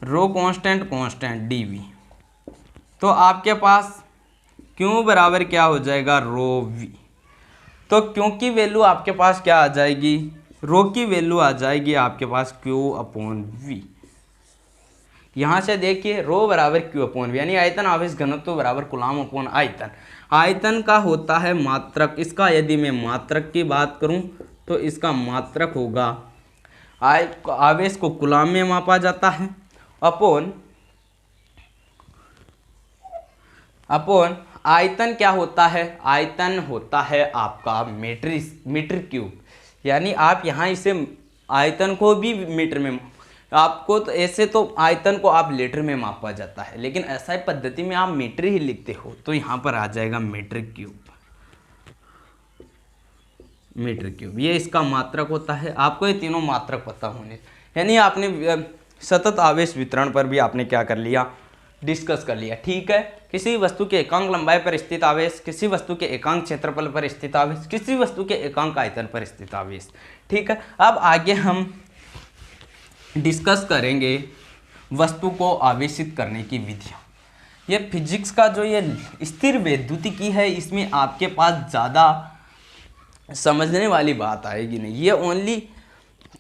Speaker 1: रो कांस्टेंट कांस्टेंट dV। तो आपके पास Q बराबर क्या हो जाएगा, रो V। तो Q की वैल्यू आपके पास क्या आ जाएगी, रो की वैल्यू आ जाएगी आपके पास Q अपॉन V। यहाँ से देखिए रो बराबर Q अपॉन V, यानी आयतन आवेश घनत्व बराबर कूलम अपॉन आयतन। आयतन का होता है मात्रक, इसका यदि मैं मात्रक की बात करूँ तो इसका मात्रक होगा आवेश को कूलाम में मापा जाता है अपॉन आयतन क्या होता है, आयतन होता है आपका मीटर क्यूब। यानी आप यहाँ इसे आयतन को भी मीटर में, आपको तो ऐसे तो आयतन को आप लीटर में मापा जाता है, लेकिन ऐसा पद्धति में आप मीटर ही लिखते हो तो यहाँ पर आ जाएगा मीटर क्यूब। ये इसका मात्रक होता है। आपको ये तीनों मात्रक पता होने, यानी आपने सतत आवेश वितरण पर भी आपने क्या कर लिया, डिस्कस कर लिया। ठीक है, किसी वस्तु के एकांक लंबाई पर स्थित आवेश, किसी वस्तु के एकांक क्षेत्रफल पर स्थित आवेश, किसी वस्तु के एकांक आयतन पर स्थित आवेश। ठीक है, अब आगे हम डिस्कस करेंगे वस्तु को आवेशित करने की विधियाँ। ये फिजिक्स का जो ये स्थिर वैद्युतिकी है, इसमें आपके पास ज़्यादा समझने वाली बात आएगी नहीं। ये ओनली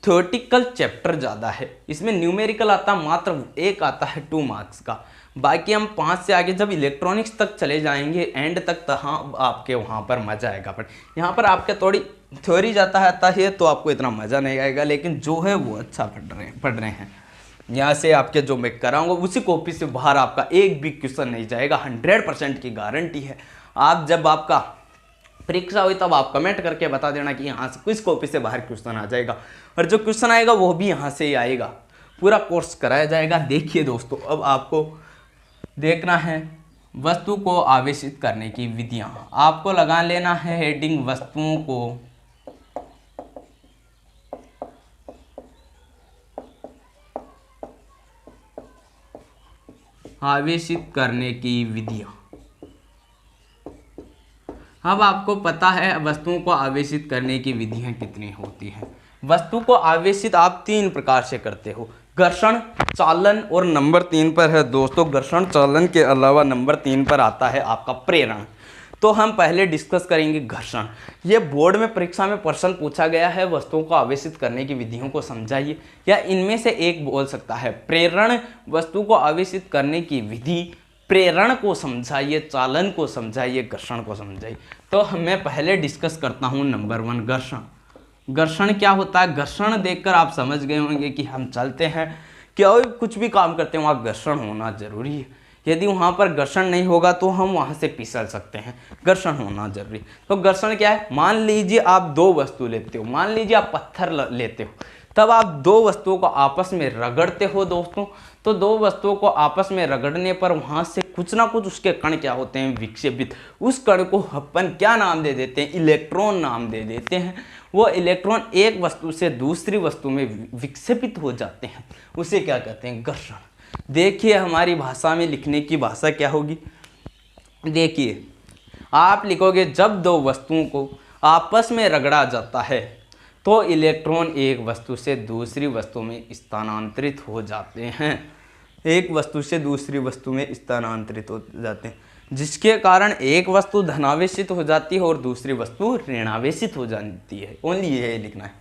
Speaker 1: थ्योरेटिकल चैप्टर ज़्यादा है, इसमें न्यूमेरिकल आता मात्र एक आता है 2 मार्क्स का। बाकी हम 5 से आगे जब इलेक्ट्रॉनिक्स तक चले जाएंगे एंड तक, तो हाँ आपके वहाँ पर मज़ा आएगा। पर यहाँ पर आपके थोड़ी थ्योरी जाता है तो आपको इतना मज़ा नहीं आएगा, लेकिन जो है वो अच्छा पढ़ रहे हैं। यहाँ से आपके जो मैं कराऊंगा उसी कॉपी से बाहर आपका एक भी क्वेश्चन नहीं जाएगा, 100% की गारंटी है। आप जब आपका परीक्षा हुई तब आप कमेंट करके बता देना कि यहाँ से किस कॉपी से बाहर क्वेश्चन आ जाएगा, और जो क्वेश्चन आएगा वो भी यहाँ से ही आएगा। पूरा कोर्स कराया जाएगा। देखिए दोस्तों, अब आपको देखना है वस्तु को आवेशित करने की विधियाँ। आपको लगा लेना है हेडिंग वस्तुओं को आवेशित करने की विधियाँ। अब आपको पता है वस्तुओं को आवेशित करने की विधियाँ कितनी होती हैं। वस्तु को आवेशित आप 3 प्रकार से करते हो, घर्षण, चालन और नंबर 3 पर है दोस्तों, घर्षण चालन के अलावा नंबर 3 पर आता है आपका प्रेरण। तो हम पहले डिस्कस करेंगे घर्षण। ये बोर्ड में परीक्षा में प्रश्न पूछा गया है, वस्तुओं को आवेशित करने की विधियों को समझाइए, या इनमें से एक बोल सकता है। प्रेरण, वस्तु को आवेशित करने की विधि, प्रेरण को समझाइए, चालन को समझाइए, घर्षण को समझाइए। तो मैं पहले डिस्कस करता हूँ नंबर 1 घर्षण। घर्षण क्या होता है? घर्षण देखकर आप समझ गए होंगे कि हम चलते हैं क्या कुछ भी काम करते हैं वहाँ घर्षण होना जरूरी है। यदि वहाँ पर घर्षण नहीं होगा तो हम वहाँ से फिसल सकते हैं, घर्षण होना जरूरी। तो घर्षण क्या है? मान लीजिए आप 2 वस्तु लेते हो, मान लीजिए आप पत्थर लेते हो, तब आप 2 वस्तुओं को आपस में रगड़ते हो दोस्तों। तो 2 वस्तुओं को आपस में रगड़ने पर वहाँ से कुछ ना कुछ उसके कण क्या होते हैं? विक्षेपित। उस कण को अपन क्या नाम दे देते हैं? इलेक्ट्रॉन नाम दे देते हैं। वो इलेक्ट्रॉन एक वस्तु से दूसरी वस्तु में विक्षेपित हो जाते हैं, उसे क्या कहते हैं? घर्षण। देखिए हमारी भाषा में लिखने की भाषा क्या होगी, देखिए आप लिखोगे जब 2 वस्तुओं को आपस में रगड़ा जाता है तो इलेक्ट्रॉन एक वस्तु से दूसरी वस्तु में स्थानांतरित हो जाते हैं, एक वस्तु से दूसरी वस्तु में स्थानांतरित हो जाते हैं, जिसके कारण एक वस्तु धनावेशित हो जाती है और दूसरी वस्तु ऋणावेशित हो जाती है। ओनली ये लिखना है।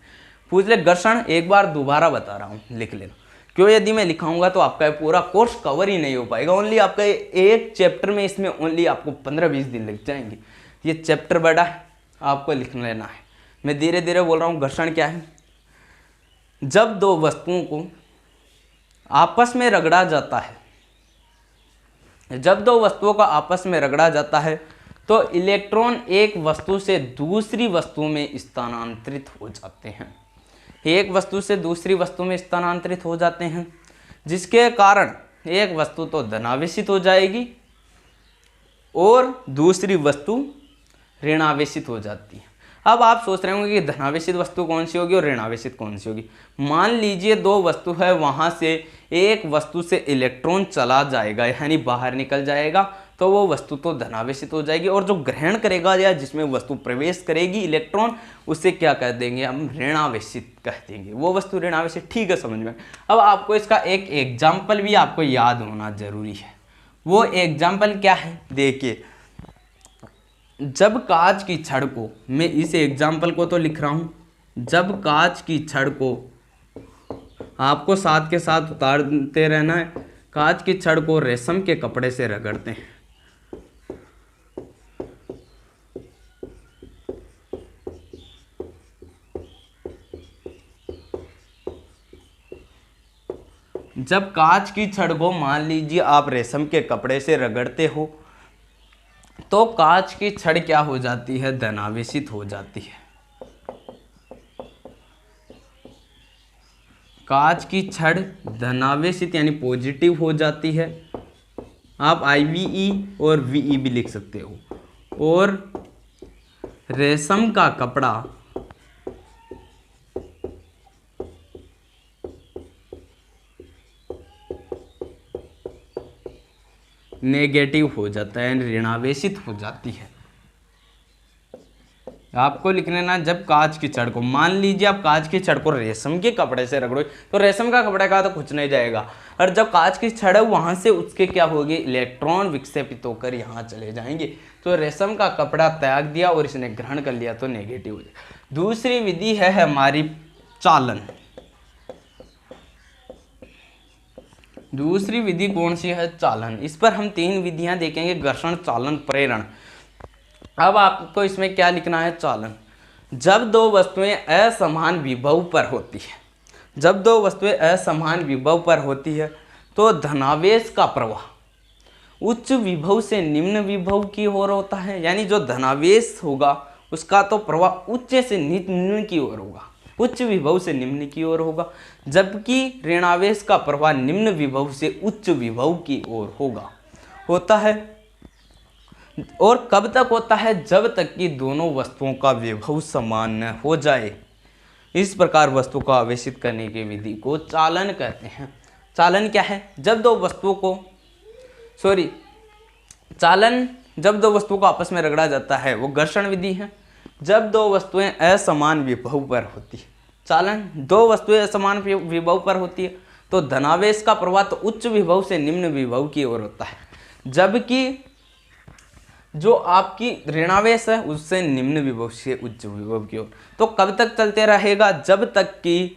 Speaker 1: पूछ ले घर्षण, एक बार दोबारा बता रहा हूँ, लिख लेना। क्यों? यदि मैं लिखाऊंगा तो आपका पूरा कोर्स कवर ही नहीं हो पाएगा। ओनली आपका एक चैप्टर में इसमें ओनली आपको 15-20 दिन लग जाएंगे। ये चैप्टर बड़ा है, आपको लिख लेना है। मैं धीरे धीरे बोल रहा हूँ। घर्षण क्या है? जब 2 वस्तुओं को आपस में रगड़ा जाता है, जब 2 वस्तुओं का आपस में रगड़ा जाता है तो इलेक्ट्रॉन एक वस्तु से दूसरी वस्तु में स्थानांतरित हो जाते हैं, एक वस्तु से दूसरी वस्तु में स्थानांतरित हो जाते हैं, जिसके कारण एक वस्तु तो धनावेशित हो जाएगी और दूसरी वस्तु ऋणावेशित हो जाती है। अब आप सोच रहे होंगे कि धनावेशित वस्तु कौन सी होगी और ऋणावेशित कौन सी होगी। मान लीजिए 2 वस्तु है, वहाँ से एक वस्तु से इलेक्ट्रॉन चला जाएगा यानी बाहर निकल जाएगा, तो वो वस्तु तो धनावेशित हो जाएगी, और जो ग्रहण करेगा या जिसमें वस्तु प्रवेश करेगी इलेक्ट्रॉन, उसे क्या कह देंगे हम? ऋणावेशित कह देंगे। वो वस्तु ऋणावेशित। ठीक है, समझ में। अब आपको इसका एक एग्जाम्पल भी आपको याद होना जरूरी है। वो एग्जाम्पल क्या है? देखिए, जब कांच की छड़ को, मैं इस एग्जाम्पल को तो लिख रहा हूं, जब कांच की छड़ को आपको साथ के साथ उतारते रहना है, कांच की छड़ को रेशम के कपड़े से रगड़ते हैं, जब कांच की छड़ को मान लीजिए आप रेशम के कपड़े से रगड़ते हो तो कांच की छड़ क्या हो जाती है, धनावेशित हो जाती है। कांच की छड़ धनावेशित यानी पॉजिटिव हो जाती है। आप IVE और VE भी लिख सकते हो। और रेशम का कपड़ा नेगेटिव हो जाता है यानी ऋणावेशित हो जाती है। आपको लिख लेना, जब कांच की छड़ को मान लीजिए आप कांच की छड़ को रेशम के कपड़े से रगड़ो तो रेशम का कपड़ा का तो कुछ नहीं जाएगा, और जब कांच की छड़ है वहां से उसके क्या होगी, इलेक्ट्रॉन विक्षेपित होकर यहाँ चले जाएंगे। तो रेशम का कपड़ा त्याग दिया और इसने ग्रहण कर लिया तो नेगेटिव हो जाएगा। दूसरी विधि है हमारी चालन। दूसरी विधि कौन सी है, चालन। इस पर हम 3 विधियां देखेंगे, घर्षण, चालन, प्रेरण। अब आपको इसमें क्या लिखना है, चालन। जब दो वस्तुएं असमान विभव पर होती है, जब दो वस्तुएं असमान विभव पर होती है तो धनावेश का प्रवाह उच्च विभव से निम्न विभव की ओर होता है। यानी जो धनावेश होगा उसका तो प्रवाह उच्च से निम्न की ओर होगा, उच्च विभव से निम्न की ओर होगा, जबकि ऋणावेश का प्रवाह निम्न विभव से उच्च विभव की ओर होता है। और कब तक होता है, जब तक कि दोनों वस्तुओं का विभव समान न हो जाए। इस प्रकार वस्तु को आवेशित करने की विधि को चालन कहते हैं। चालन क्या है, जब दो वस्तुओं को चालन जब दो वस्तुओं को आपस में रगड़ा जाता है वो घर्षण विधि है। जब दो वस्तुएं असमान विभव पर होती है, चालन दो वस्तुएं असमान विभव पर होती है तो धनावेश का प्रवाह तो उच्च विभव से निम्न विभव की ओर होता है, जबकि जो आपकी ऋणावेश है उससे निम्न विभव से उच्च विभव की ओर। तो कब तक चलते रहेगा, जब तक कि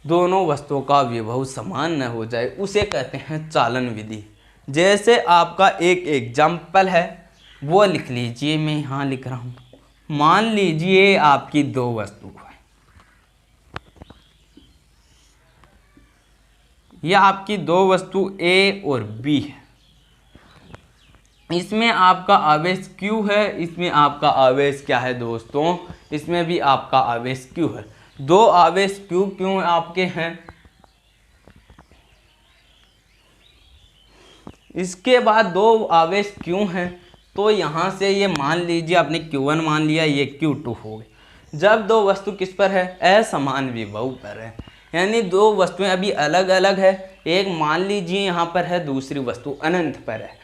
Speaker 1: दोनों वस्तुओं का विभव समान न हो जाए, उसे कहते हैं चालन विधि। जैसे आपका एक एग्जाम्पल है वो लिख लीजिए, मैं यहाँ लिख रहा हूँ। मान लीजिए आपकी 2 वस्तु है, यह आपकी 2 वस्तु A और B है। इसमें आपका आवेश Q है, इसमें आपका आवेश क्या है दोस्तों, इसमें भी आपका आवेश Q है। 2 आवेश क्यों आपके हैं। इसके बाद 2 आवेश क्यों हैं तो यहाँ से ये मान लीजिए आपने Q1 मान लिया, ये Q2 हो गए। जब 2 वस्तु किस पर है, असमान विभव पर है, यानी 2 वस्तुएं अभी अलग अलग है। एक मान लीजिए यहाँ पर है, दूसरी वस्तु अनंत पर है।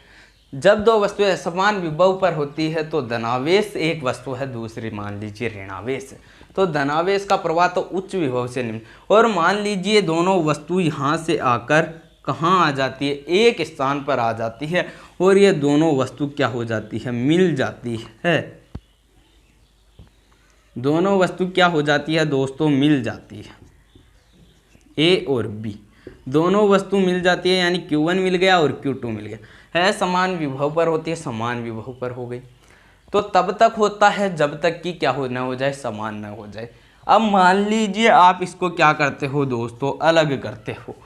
Speaker 1: जब 2 वस्तुएं समान विभव पर होती है तो धनावेश एक वस्तु है, दूसरी मान लीजिए ऋणावेश है, तो धनावेश का प्रवाह तो उच्च विभव से निम्न। और मान लीजिए दोनों वस्तु यहाँ से आकर कहाँ आ जाती है, एक स्थान पर आ जाती है और ये दोनों वस्तु क्या हो जाती है, मिल जाती है। दोनों वस्तु क्या हो जाती है दोस्तों, मिल जाती है। A और B दोनों वस्तु मिल जाती है, यानी Q1 मिल गया और Q2 मिल गया। है समान विभव पर होती है, समान विभव पर हो गई। तो तब तक होता है जब तक कि क्या हो, न हो जाए, समान न हो जाए। अब मान लीजिए आप इसको क्या करते हो दोस्तों, अलग करते हो।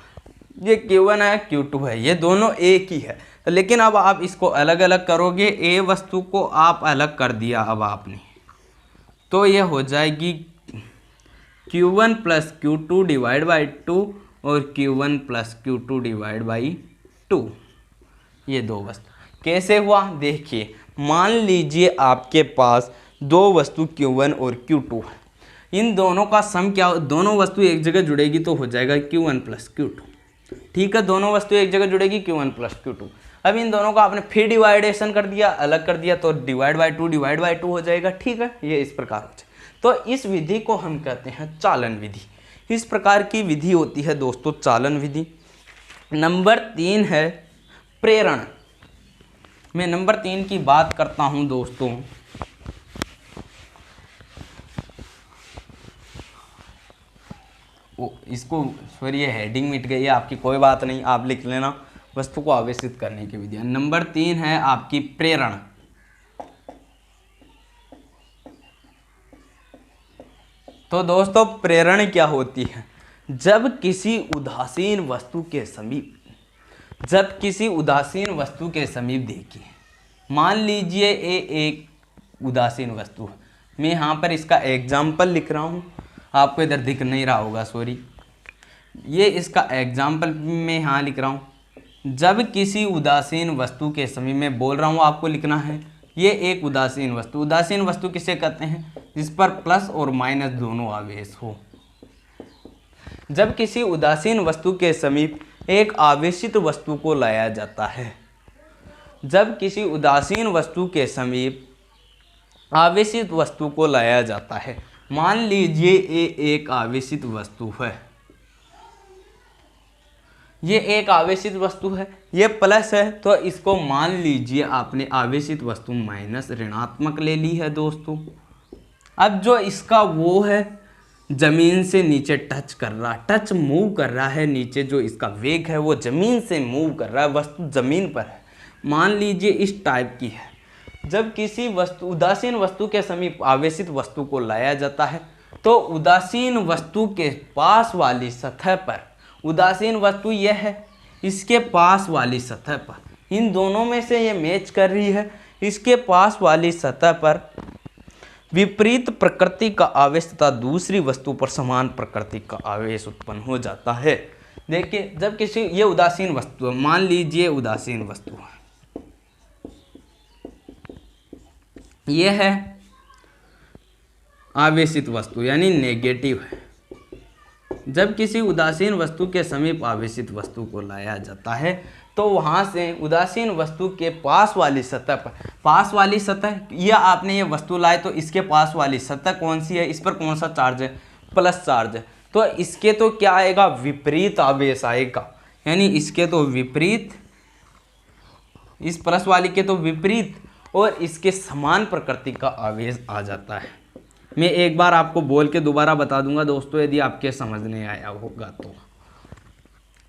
Speaker 1: ये Q1 है, Q2 है, ये दोनों एक ही है, लेकिन अब आप इसको अलग अलग करोगे। A वस्तु को आप अलग कर दिया अब आपने, तो ये हो जाएगी Q1 plus Q2 divide by 2 और Q1 plus Q2 divide by 2। ये 2 वस्तु कैसे हुआ देखिए। मान लीजिए आपके पास 2 वस्तु Q1 और Q2 है। इन दोनों का सम क्या, दोनों वस्तु एक जगह जुड़ेगी तो हो जाएगा Q1 प्लस Q2। ठीक है, दोनों वस्तु एक जगह जुड़ेगी Q1 प्लस Q2। अब इन दोनों का आपने फिर डिवाइडेशन कर दिया, अलग कर दिया, तो डिवाइड बाई 2 हो जाएगा। ठीक है, ये इस प्रकार हो जाए। तो इस विधि को हम कहते हैं चालन विधि। इस प्रकार की विधि होती है दोस्तों चालन विधि। नंबर 3 है प्रेरण। मैं नंबर 3 की बात करता हूं दोस्तों। इसको सॉरी, ये हेडिंग मिट गई है आपकी, कोई बात नहीं, आप लिख लेना। वस्तु को आवेशित करने की विधि। नंबर 3 है आपकी प्रेरण। तो दोस्तों प्रेरण क्या होती है, जब किसी उदासीन वस्तु के समीप देखिए, मान लीजिए ये एक उदासीन वस्तु है। मैं यहाँ पर इसका एग्जाम्पल लिख रहा हूँ, आपको इधर दिख नहीं रहा होगा, सॉरी। ये इसका एग्जाम्पल मैं यहाँ लिख रहा हूँ। जब किसी उदासीन वस्तु के समीप, मैं बोल रहा हूँ आपको लिखना है, ये एक उदासीन वस्तु किसे कहते हैं? जिस पर प्लस और माइनस दोनों आवेश हो। जब किसी उदासीन वस्तु के समीप एक आवेशित वस्तु को लाया जाता है, जब किसी उदासीन वस्तु के समीप आवेशित वस्तु को लाया जाता है, मान लीजिए ये एक आवेशित वस्तु है, ये एक आवेशित वस्तु है, ये प्लस है, तो इसको मान लीजिए आपने आवेशित वस्तु माइनस ऋणात्मक ले ली है दोस्तों। अब जो इसका वो है जमीन से नीचे टच मूव कर रहा है, नीचे जो इसका वेग है वो जमीन से मूव कर रहा है, वस्तु जमीन पर है, मान लीजिए इस टाइप की है। जब किसी उदासीन वस्तु के समीप आवेशित वस्तु को लाया जाता है, तो उदासीन वस्तु के पास वाली सतह पर, उदासीन वस्तु यह है, इसके पास वाली सतह पर, इन दोनों में से ये मैच कर रही है, इसके पास वाली सतह पर विपरीत प्रकृति का आवेश तथा दूसरी वस्तु पर समान प्रकृति का आवेश उत्पन्न हो जाता है। देखिए, जब किसी, ये उदासीन वस्तु है, मान लीजिए उदासीन वस्तु है, ये है आवेशित वस्तु यानी नेगेटिव है। जब किसी उदासीन वस्तु के समीप आवेशित वस्तु को लाया जाता है, तो वहाँ से उदासीन वस्तु के पास वाली सतह पर, पास वाली सतह, या आपने ये वस्तु लाए तो इसके पास वाली सतह कौन सी है, इस पर कौन सा चार्ज है? प्लस चार्ज है, तो इसके तो क्या आएगा? विपरीत आवेश आएगा, यानी इसके तो विपरीत, इस प्लस वाली के तो विपरीत और इसके समान प्रकृति का आवेश आ जाता है। मैं एक बार आपको बोल के दोबारा बता दूंगा दोस्तों, यदि आपके समझ नहीं आया होगा तो।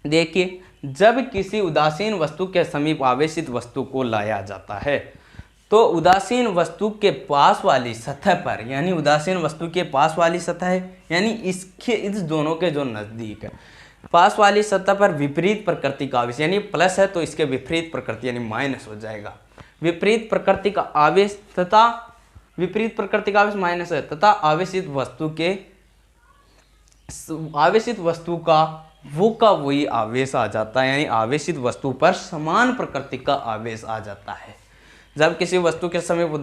Speaker 1: देखिए, जब किसी उदासीन वस्तु के समीप आवेशित वस्तु को लाया जाता है, तो उदासीन वस्तु के पास वाली सतह पर, यानी उदासीन वस्तु के पास वाली सतह है, यानी इसके, इस दोनों के जो नज़दीक है, पास वाली सतह पर विपरीत प्रकृति का आवेश, यानी प्लस है तो इसके विपरीत प्रकृति यानी माइनस हो जाएगा। विपरीत प्रकृति का आवेश तथा विपरीत प्रकृति का आवेश माइनस है, तथा आवेशित वस्तु का वो का वही आवेश आ जाता है, यानी आवेशित वस्तु पर समान प्रकृति का आवेश आ जाता है। जब किसी वस्तु के समीप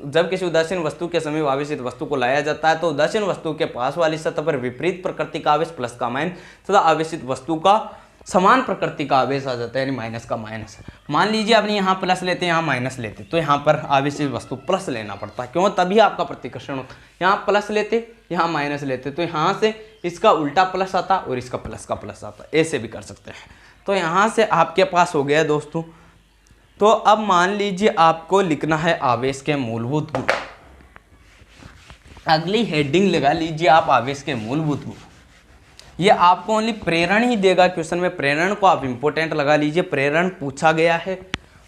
Speaker 1: जब किसी उदासीन वस्तु के समीप आवेशित वस्तु को लाया जाता है, तो उदासीन वस्तु के पास वाली सतह पर विपरीत प्रकृति का आवेश प्लस का माइनस तथा आवेशित वस्तु का समान प्रकृति का आवेश आ जाता है, यानी माइनस का माइनस। मान लीजिए आपने यहाँ प्लस लेते, यहाँ माइनस लेते, तो यहाँ पर आवेशित वस्तु प्लस लेना पड़ता है, क्यों? तभी आपका प्रतिकर्षण होता। यहाँ प्लस लेते, यहाँ माइनस लेते, तो यहाँ से इसका उल्टा प्लस आता और इसका प्लस का प्लस आता, ऐसे भी कर सकते हैं। तो यहाँ से आपके पास हो गया दोस्तों। तो अब मान लीजिए आपको लिखना है आवेश के मूलभूत गुण। अगली हेडिंग लगा लीजिए आप आवेश के मूलभूत गुण। ये आपको ओनली प्रेरण ही देगा क्वेश्चन में, प्रेरण को आप इंपोर्टेंट लगा लीजिए। प्रेरण पूछा गया है,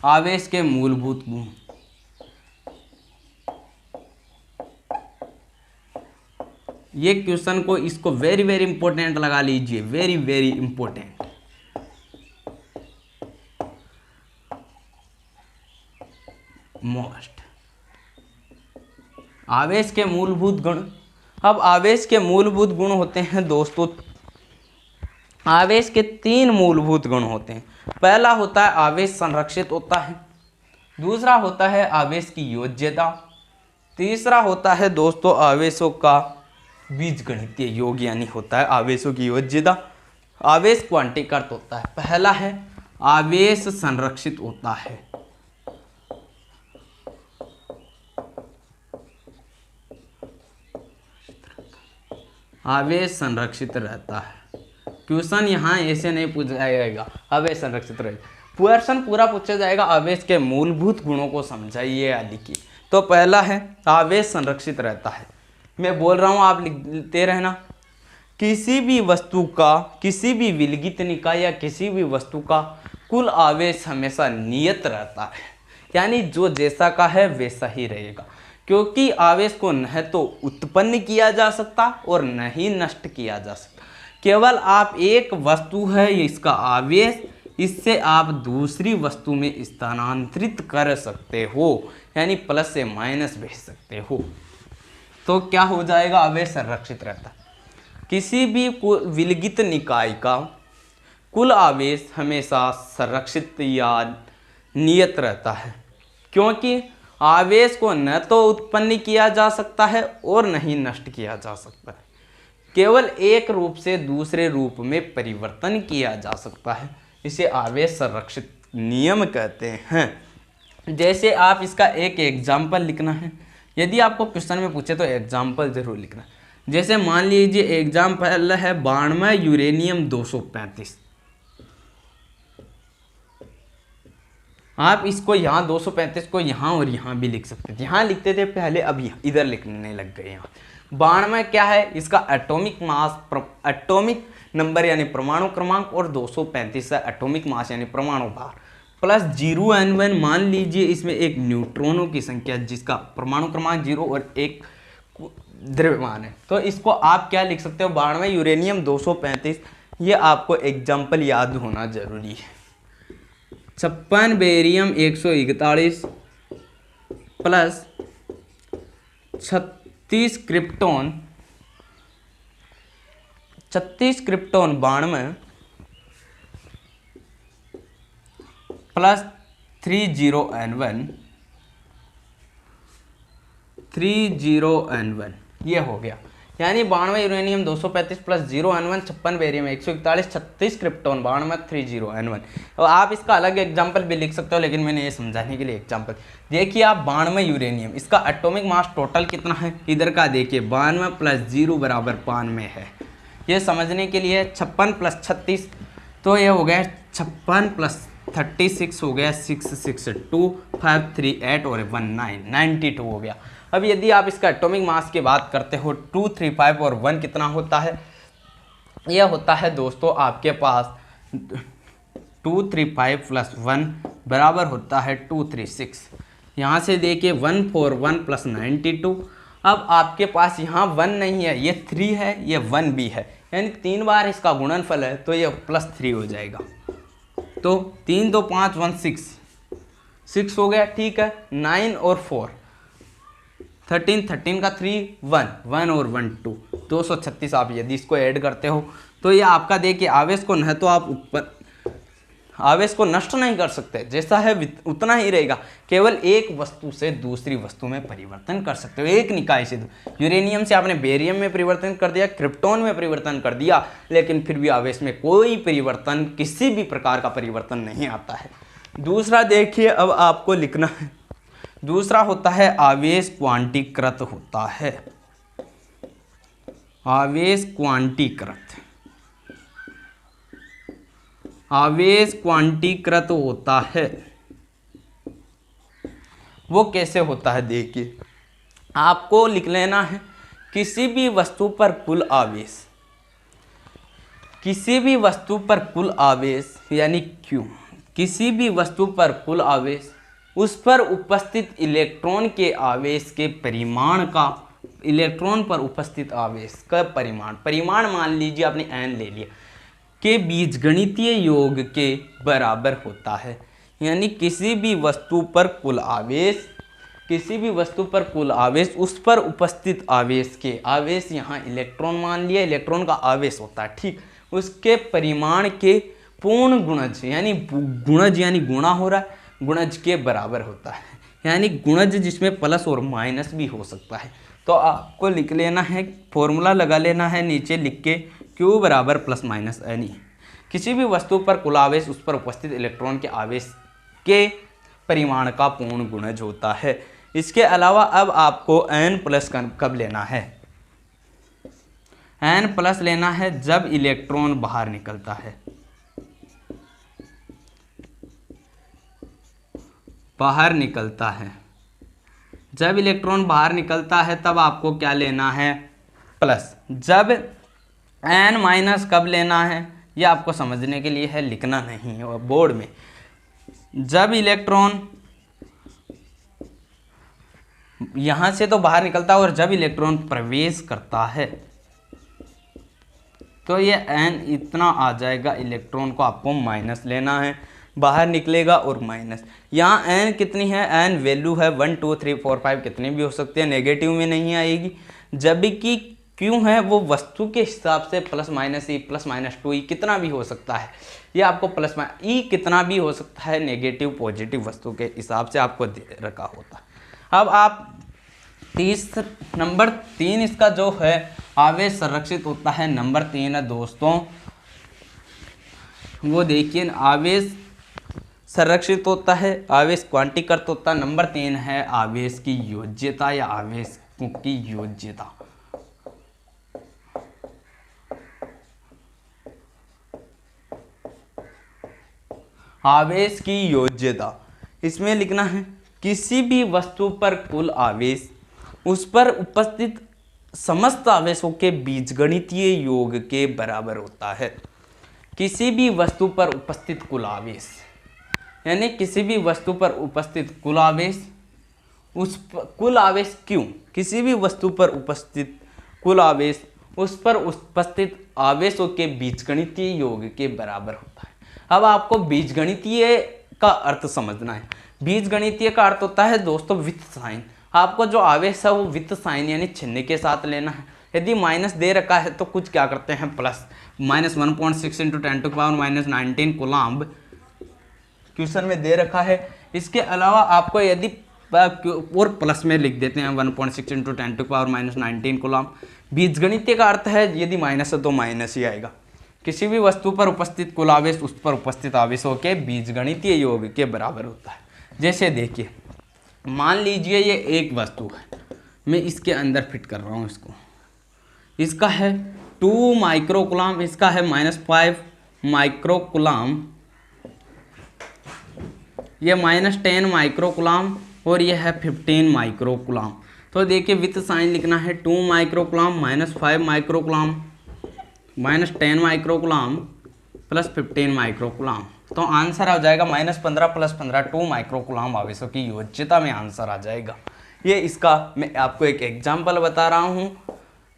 Speaker 1: आवेश के मूलभूत गुण। ये क्वेश्चन को, इसको वेरी वेरी इंपॉर्टेंट लगा लीजिए, वेरी वेरी इंपॉर्टेंट। मोस्ट आवेश के मूलभूत गुण। अब आवेश के मूलभूत गुण होते हैं दोस्तों, आवेश के 3 मूलभूत गुण होते हैं। पहला होता है आवेश संरक्षित होता है, दूसरा होता है आवेश की योज्यता, तीसरा होता है दोस्तों आवेशों का बीजगणितीय योग, यानी होता है आवेशों की योज्यता। आवेश क्वांटीकृत होता है। पहला है आवेश संरक्षित होता है, आवेश संरक्षित रहता है। क्वेश्चन यहाँ ऐसे नहीं पूछा जाएगा आवेश संरक्षित रहेगा, क्वेश्चन पूरा पूछा जाएगा आवेश के मूलभूत गुणों को समझाइए या लिखिए। तो पहला है आवेश संरक्षित रहता है। मैं बोल रहा हूँ, आप लिखते रहना। किसी भी वस्तु का, किसी भी विलगित निकाय या किसी भी वस्तु का कुल आवेश हमेशा नियत रहता है, यानी जो जैसा का है वैसा ही रहेगा, क्योंकि आवेश को न तो उत्पन्न किया जा सकता और न ही नष्ट किया जा सकता। केवल आप एक वस्तु है इसका आवेश, इससे आप दूसरी वस्तु में स्थानांतरित कर सकते हो, यानी प्लस से माइनस भेज सकते हो। तो क्या हो जाएगा, आवेश संरक्षित रहता है। किसी भी विलगित निकाय का कुल आवेश हमेशा संरक्षित या नियत रहता है, क्योंकि आवेश को न तो उत्पन्न किया जा सकता है और न ही नष्ट किया जा सकता है, केवल एक रूप से दूसरे रूप में परिवर्तन किया जा सकता है। इसे आवेश संरक्षित नियम कहते हैं। जैसे आप इसका एक एग्जाम्पल लिखना है, यदि आपको क्वेश्चन में पूछे तो एग्जाम्पल जरूर लिखना। जैसे मान लीजिए एग्जाम्पल है 92 यूरेनियम 235। आप इसको यहाँ 235 को यहाँ और यहाँ भी लिख सकते थे, यहाँ लिखते थे पहले, अब इधर लिखने लग गए। यहाँ 92 क्या है, इसका एटॉमिक मास, एटॉमिक नंबर यानी परमाणु क्रमांक, और 235 है एटॉमिक मास यानी परमाणु भार, प्लस 0n1 मान लीजिए इसमें एक न्यूट्रॉनों की संख्या जिसका परमाणु क्रमांक 0 और एक द्रव्यमान है। तो इसको आप क्या लिख सकते हो, 92 यूरेनियम 235। ये आपको एग्जाम्पल याद होना जरूरी है। 56 barium 141 plus 36 krypton 92 plus 30n1 ये हो गया, यानी 92 uranium 235 plus 0n1 56 barium 141 36 krypton 92 30n1। तो आप इसका अलग एग्जांपल भी लिख सकते हो, लेकिन मैंने ये समझाने के लिए एग्जांपल। देखिए आप 92 यूरेनियम, इसका एटॉमिक मास टोटल कितना है, इधर का देखिए 92 प्लस 0 बराबर 92 है। ये समझने के लिए 56 प्लस 36, तो ये हो गया 56 प्लस 36 हो गया 662 538 और 19 92 हो गया। अब यदि आप इसका एटॉमिक मास की बात करते हो 235 और 1 कितना होता है, यह होता है दोस्तों आपके पास 235 प्लस 1 बराबर होता है 236। यहाँ से देखिए 141 प्लस 92। अब आपके पास यहाँ 1 नहीं है, ये 3 है, ये 1 भी है, यानी 3 बार इसका गुणनफल है, तो ये प्लस 3 हो जाएगा। तो 3 2 5 1 6 हो गया, ठीक है। 9 और 4 13 का 3 1 और 1 2 236। आप यदि इसको ऐड करते हो तो ये आपका देखिए आवेश को न तो आप आवेश को नष्ट नहीं कर सकते, जैसा है उतना ही रहेगा, केवल एक वस्तु से दूसरी वस्तु में परिवर्तन कर सकते हो, एक निकाय से। यूरेनियम से आपने बेरियम में परिवर्तन कर दिया, क्रिप्टॉन में परिवर्तन कर दिया, लेकिन फिर भी आवेश में कोई परिवर्तन, किसी भी प्रकार का परिवर्तन नहीं आता है। दूसरा देखिए अब आपको लिखना है, दूसरा होता है आवेश क्वांटीकृत होता है। आवेश क्वांटीकृत, आवेश क्वांटीकृत होता है। वो कैसे होता है, देखिए आपको लिख लेना है किसी भी वस्तु पर कुल आवेश, किसी भी वस्तु पर कुल आवेश यानी Q, किसी भी वस्तु पर कुल आवेश उस पर उपस्थित इलेक्ट्रॉन के आवेश के परिमाण का, इलेक्ट्रॉन पर उपस्थित आवेश का परिमाण मान लीजिए आपने n ले लिया, के बीजगणितीय योग के बराबर होता है। यानी किसी भी वस्तु पर कुल आवेश, किसी भी वस्तु पर कुल आवेश उस पर उपस्थित आवेश के, आवेश यहाँ इलेक्ट्रॉन मान लिया, इलेक्ट्रॉन का आवेश होता है, ठीक, उसके परिमाण के पूर्ण गुणज, यानी गुणज यानी गुणा हो रहा है, गुणज के बराबर होता है, यानी गुणज जिसमें प्लस और माइनस भी हो सकता है। तो आपको लिख लेना है, फॉर्मूला लगा लेना है नीचे लिख के, Q बराबर प्लस माइनस एन। किसी भी वस्तु पर कुल आवेश उस पर उपस्थित इलेक्ट्रॉन के आवेश के परिमाण का पूर्ण गुणज होता है। इसके अलावा अब आपको n प्लस कब लेना है, n प्लस लेना है जब इलेक्ट्रॉन बाहर निकलता है, बाहर निकलता है, जब इलेक्ट्रॉन बाहर निकलता है तब आपको क्या लेना है, प्लस। जब n माइनस कब लेना है, ये आपको समझने के लिए है, लिखना नहीं है बोर्ड में। जब इलेक्ट्रॉन यहां से तो बाहर निकलता है और जब इलेक्ट्रॉन प्रवेश करता है, तो ये n इतना आ जाएगा, इलेक्ट्रॉन को आपको माइनस लेना है, बाहर निकलेगा और माइनस। यहाँ n कितनी है, n वैल्यू है 1 2 3 4 5 कितनी भी हो सकती है, नेगेटिव में नहीं आएगी। जबकि क्यों है वो वस्तु के हिसाब से plus minus E plus minus 2 ई कितना भी हो सकता है, ये आपको प्लस माइनस ई कितना भी हो सकता है, नेगेटिव पॉजिटिव वस्तु के हिसाब से आपको दे रखा होता है। अब आप नंबर 3 इसका जो है आवेश संरक्षित होता है, नंबर 3 है दोस्तों, वो देखिए आवेश संरक्षित होता है, आवेश क्वांटीकृत होता है। नंबर 3 है आवेश की योज्यता या आवेश की योज्यता। आवेश की योज्यता, इसमें लिखना है किसी भी वस्तु पर कुल आवेश उस पर उपस्थित समस्त आवेशों के बीजगणितीय योग के बराबर होता है। किसी भी वस्तु पर उपस्थित कुल आवेश, यानी किसी भी वस्तु पर उपस्थित कुल आवेश, कुल आवेश क्यों, किसी भी वस्तु पर उपस्थित कुल आवेश उस पर उपस्थित आवेशों के बीजगणितीय योग के बराबर होता है। अब आपको बीजगणितीय का अर्थ समझना है। बीजगणितीय का अर्थ होता है दोस्तों वित्त साइन। आपको जो आवेश है वो वित्त साइन यानी चिन्ह के साथ लेना है। यदि माइनस दे रखा है तो कुछ क्या करते हैं plus, minus 1.6 into 10⁻⁻19 coulomb question में दे रखा है। इसके अलावा आपको यदि और प्लस में लिख देते हैं 1.6 इंटू 10⁻⁻19 कूलम्ब। बीजगणितीय का अर्थ है यदि माइनस है तो माइनस ही आएगा। किसी भी वस्तु पर उपस्थित कुल आवेश उस पर उपस्थित आवेशों के बीजगणितीय योग के बराबर होता है। जैसे देखिए, मान लीजिए ये एक वस्तु है, मैं इसके अंदर फिट कर रहा हूँ इसको, इसका है 2 माइक्रोकूलम, इसका है -5 माइक्रोकूलम, ये -10 माइक्रोकूलम और ये है 15 माइक्रोकूलम। तो देखिए वित्त साइन लिखना है 2 microcoulomb -5 microcoulomb -10 microcoulomb plus 15 microcoulomb. तो आंसर आ जाएगा -15 + 15 2 माइक्रोकूलम आवेशों की योज्यता में आंसर आ जाएगा। ये इसका मैं आपको एक एग्जाम्पल बता रहा हूँ,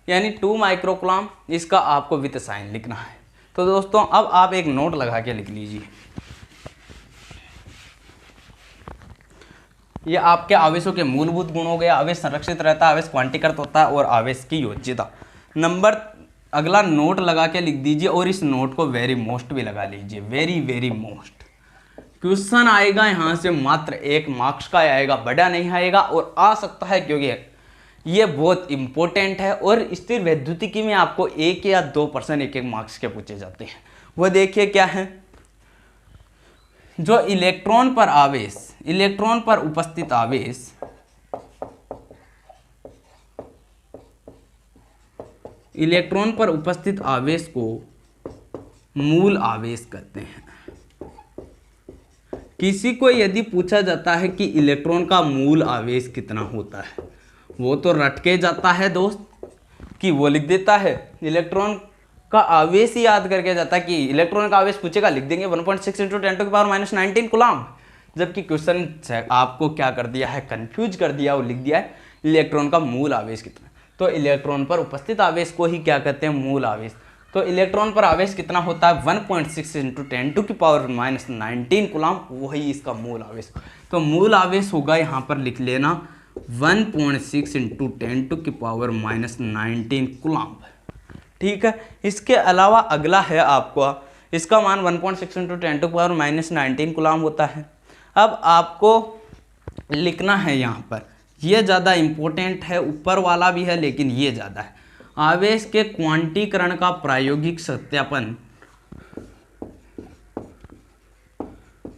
Speaker 1: यानी 2 माइक्रोकूलम, इसका आपको वित्त साइन लिखना है। तो दोस्तों अब आप एक नोट लगा के लिख लीजिए, ये आपके आवेशों के मूलभूत गुण हो गए। आवेश संरक्षित रहता है, आवेश क्वांटीकृत होता है और आवेश की योज्यता। अगला नोट लगा के लिख दीजिए और इस नोट को वेरी मोस्ट भी लगा लीजिए, वेरी वेरी मोस्ट। क्वेश्चन आएगा यहाँ से मात्र 1 मार्क्स का आएगा, बड़ा नहीं आएगा, और आ सकता है क्योंकि ये बहुत इंपॉर्टेंट है। और स्थिर वैद्युतिकी में आपको 1 या 2% 1-1 मार्क्स के पूछे जाते हैं। वो देखिए क्या है, जो इलेक्ट्रॉन पर आवेश, इलेक्ट्रॉन पर उपस्थित आवेश इलेक्ट्रॉन पर उपस्थित आवेश को मूल आवेश कहते हैं। किसी को यदि पूछा जाता है कि इलेक्ट्रॉन का मूल आवेश कितना होता है, वो तो रट के जाता है दोस्त कि वो लिख देता है इलेक्ट्रॉन का आवेश ही याद करके जाता है कि इलेक्ट्रॉन का आवेश पूछेगा लिख देंगे 1.6 इंटू 10⁻⁻19 कूलम्ब। जबकि क्वेश्चन आपको क्या कर दिया है, कंफ्यूज कर दिया और लिख दिया है इलेक्ट्रॉन का मूल आवेश कितना। तो इलेक्ट्रॉन पर उपस्थित आवेश को ही क्या कहते हैं, मूल आवेश। तो इलेक्ट्रॉन पर आवेश कितना होता है 1.6 इंटू 10⁻⁻19 कूलम्ब, वही इसका मूल आवेश। तो मूल आवेश होगा, यहाँ पर लिख लेना 1.6 इंटू 10⁻⁻19 कूलम्ब। ठीक है। इसके अलावा अगला है आपको, इसका मान 1.6 इंटू 10⁻⁻19 कूलम्ब होता है। अब आपको लिखना है यहाँ पर, ये ज़्यादा इम्पोर्टेंट है, ऊपर वाला भी है लेकिन ये ज़्यादा है। आवेश के क्वांटीकरण का प्रायोगिक सत्यापन,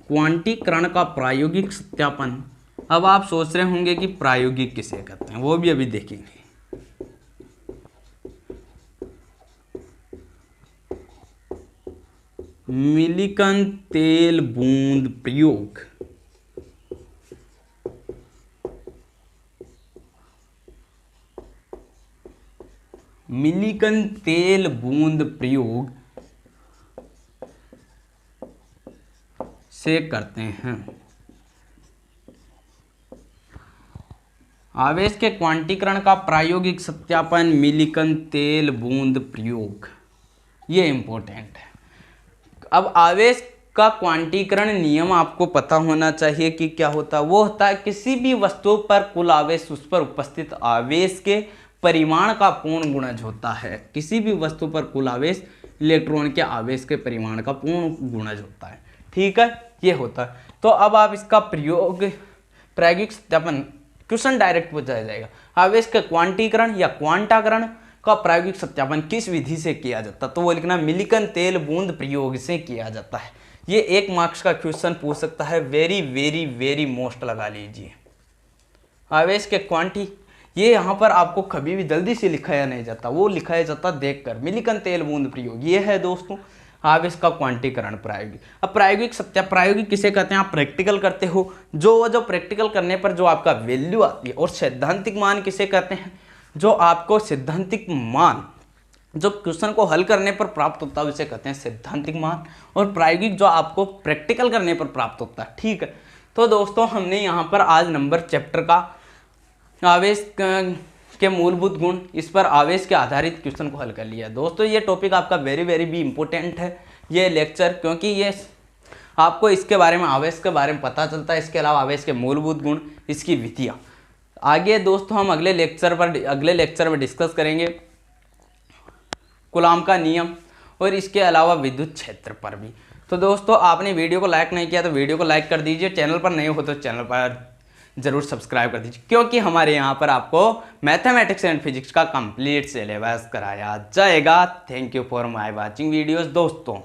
Speaker 1: क्वांटीकरण का प्रायोगिक सत्यापन। अब आप सोच रहे होंगे कि प्रायोगिक किसे कहते हैं, वो भी अभी देखेंगे। मिलिकन तेल बूंद प्रयोग, मिलिकन तेल बूंद प्रयोग से करते हैं। आवेश के क्वांटीकरण का प्रायोगिक सत्यापन मिलिकन तेल बूंद प्रयोग, ये इम्पोर्टेंट है। अब आवेश का क्वांटीकरण नियम आपको पता होना चाहिए कि क्या होता है। वो होता है किसी भी वस्तु पर कुल आवेश उस पर उपस्थित आवेश के परिमाण का पूर्ण गुणज होता है। किसी भी वस्तु पर कुल आवेश इलेक्ट्रॉन के आवेश के परिमाण का पूर्ण गुणज होता है। ठीक है, ये होता है। तो अब आप इसका प्रायोगिक सत्यापन, क्वेश्चन डायरेक्ट पूछा जाएगा, आवेश के क्वांटीकरण या क्वांटाकरण का प्रायोगिक सत्यापन किस विधि से किया जाता है? तो वो लिखना मिलिकन तेल बूंद प्रयोग से किया जाता है। ये 1 मार्क्स का क्वेश्चन पूछ सकता है, वेरी वेरी वेरी मोस्ट लगा लीजिए। आवेश के क्वांटी, ये यहाँ पर आपको कभी भी जल्दी से लिखाया नहीं जाता, वो लिखाया जाता देखकर। मिलिकन तेल बूंद प्रयोग, ये है दोस्तों आवेश का क्वांटीकरण प्रायोगिक। अब प्रायोगिक किसे कहते हैं? आप प्रैक्टिकल करते हो, जो प्रैक्टिकल करने पर जो आपका वैल्यू आती है। और सैद्धांतिक मान किसे कहते हैं? जो आपको सैद्धांतिक मान जो क्वेश्चन को हल करने पर प्राप्त होता है उसे कहते हैं सैद्धांतिक मान। और प्रायोगिक जो आपको प्रैक्टिकल करने पर प्राप्त होता है। ठीक है, तो दोस्तों हमने यहाँ पर आज नंबर चैप्टर का आवेश के मूलभूत गुण, इस पर आवेश के आधारित क्वेश्चन को हल कर लिया। दोस्तों ये टॉपिक आपका वेरी वेरी भी इम्पोर्टेंट है, ये लेक्चर, क्योंकि ये आपको इसके बारे में, आवेश के बारे में पता चलता है। इसके अलावा आवेश के मूलभूत गुण, इसकी विधियाँ। आगे दोस्तों हम अगले लेक्चर में डिस्कस करेंगे कूलॉम का नियम और इसके अलावा विद्युत क्षेत्र पर भी। तो दोस्तों आपने वीडियो को लाइक नहीं किया तो वीडियो को लाइक कर दीजिए, चैनल पर नए हो तो चैनल पर जरूर सब्सक्राइब कर दीजिए, क्योंकि हमारे यहाँ पर आपको मैथमेटिक्स एंड फिजिक्स का कंप्लीट सिलेबस कराया जाएगा। Thank you for my watching videos दोस्तों।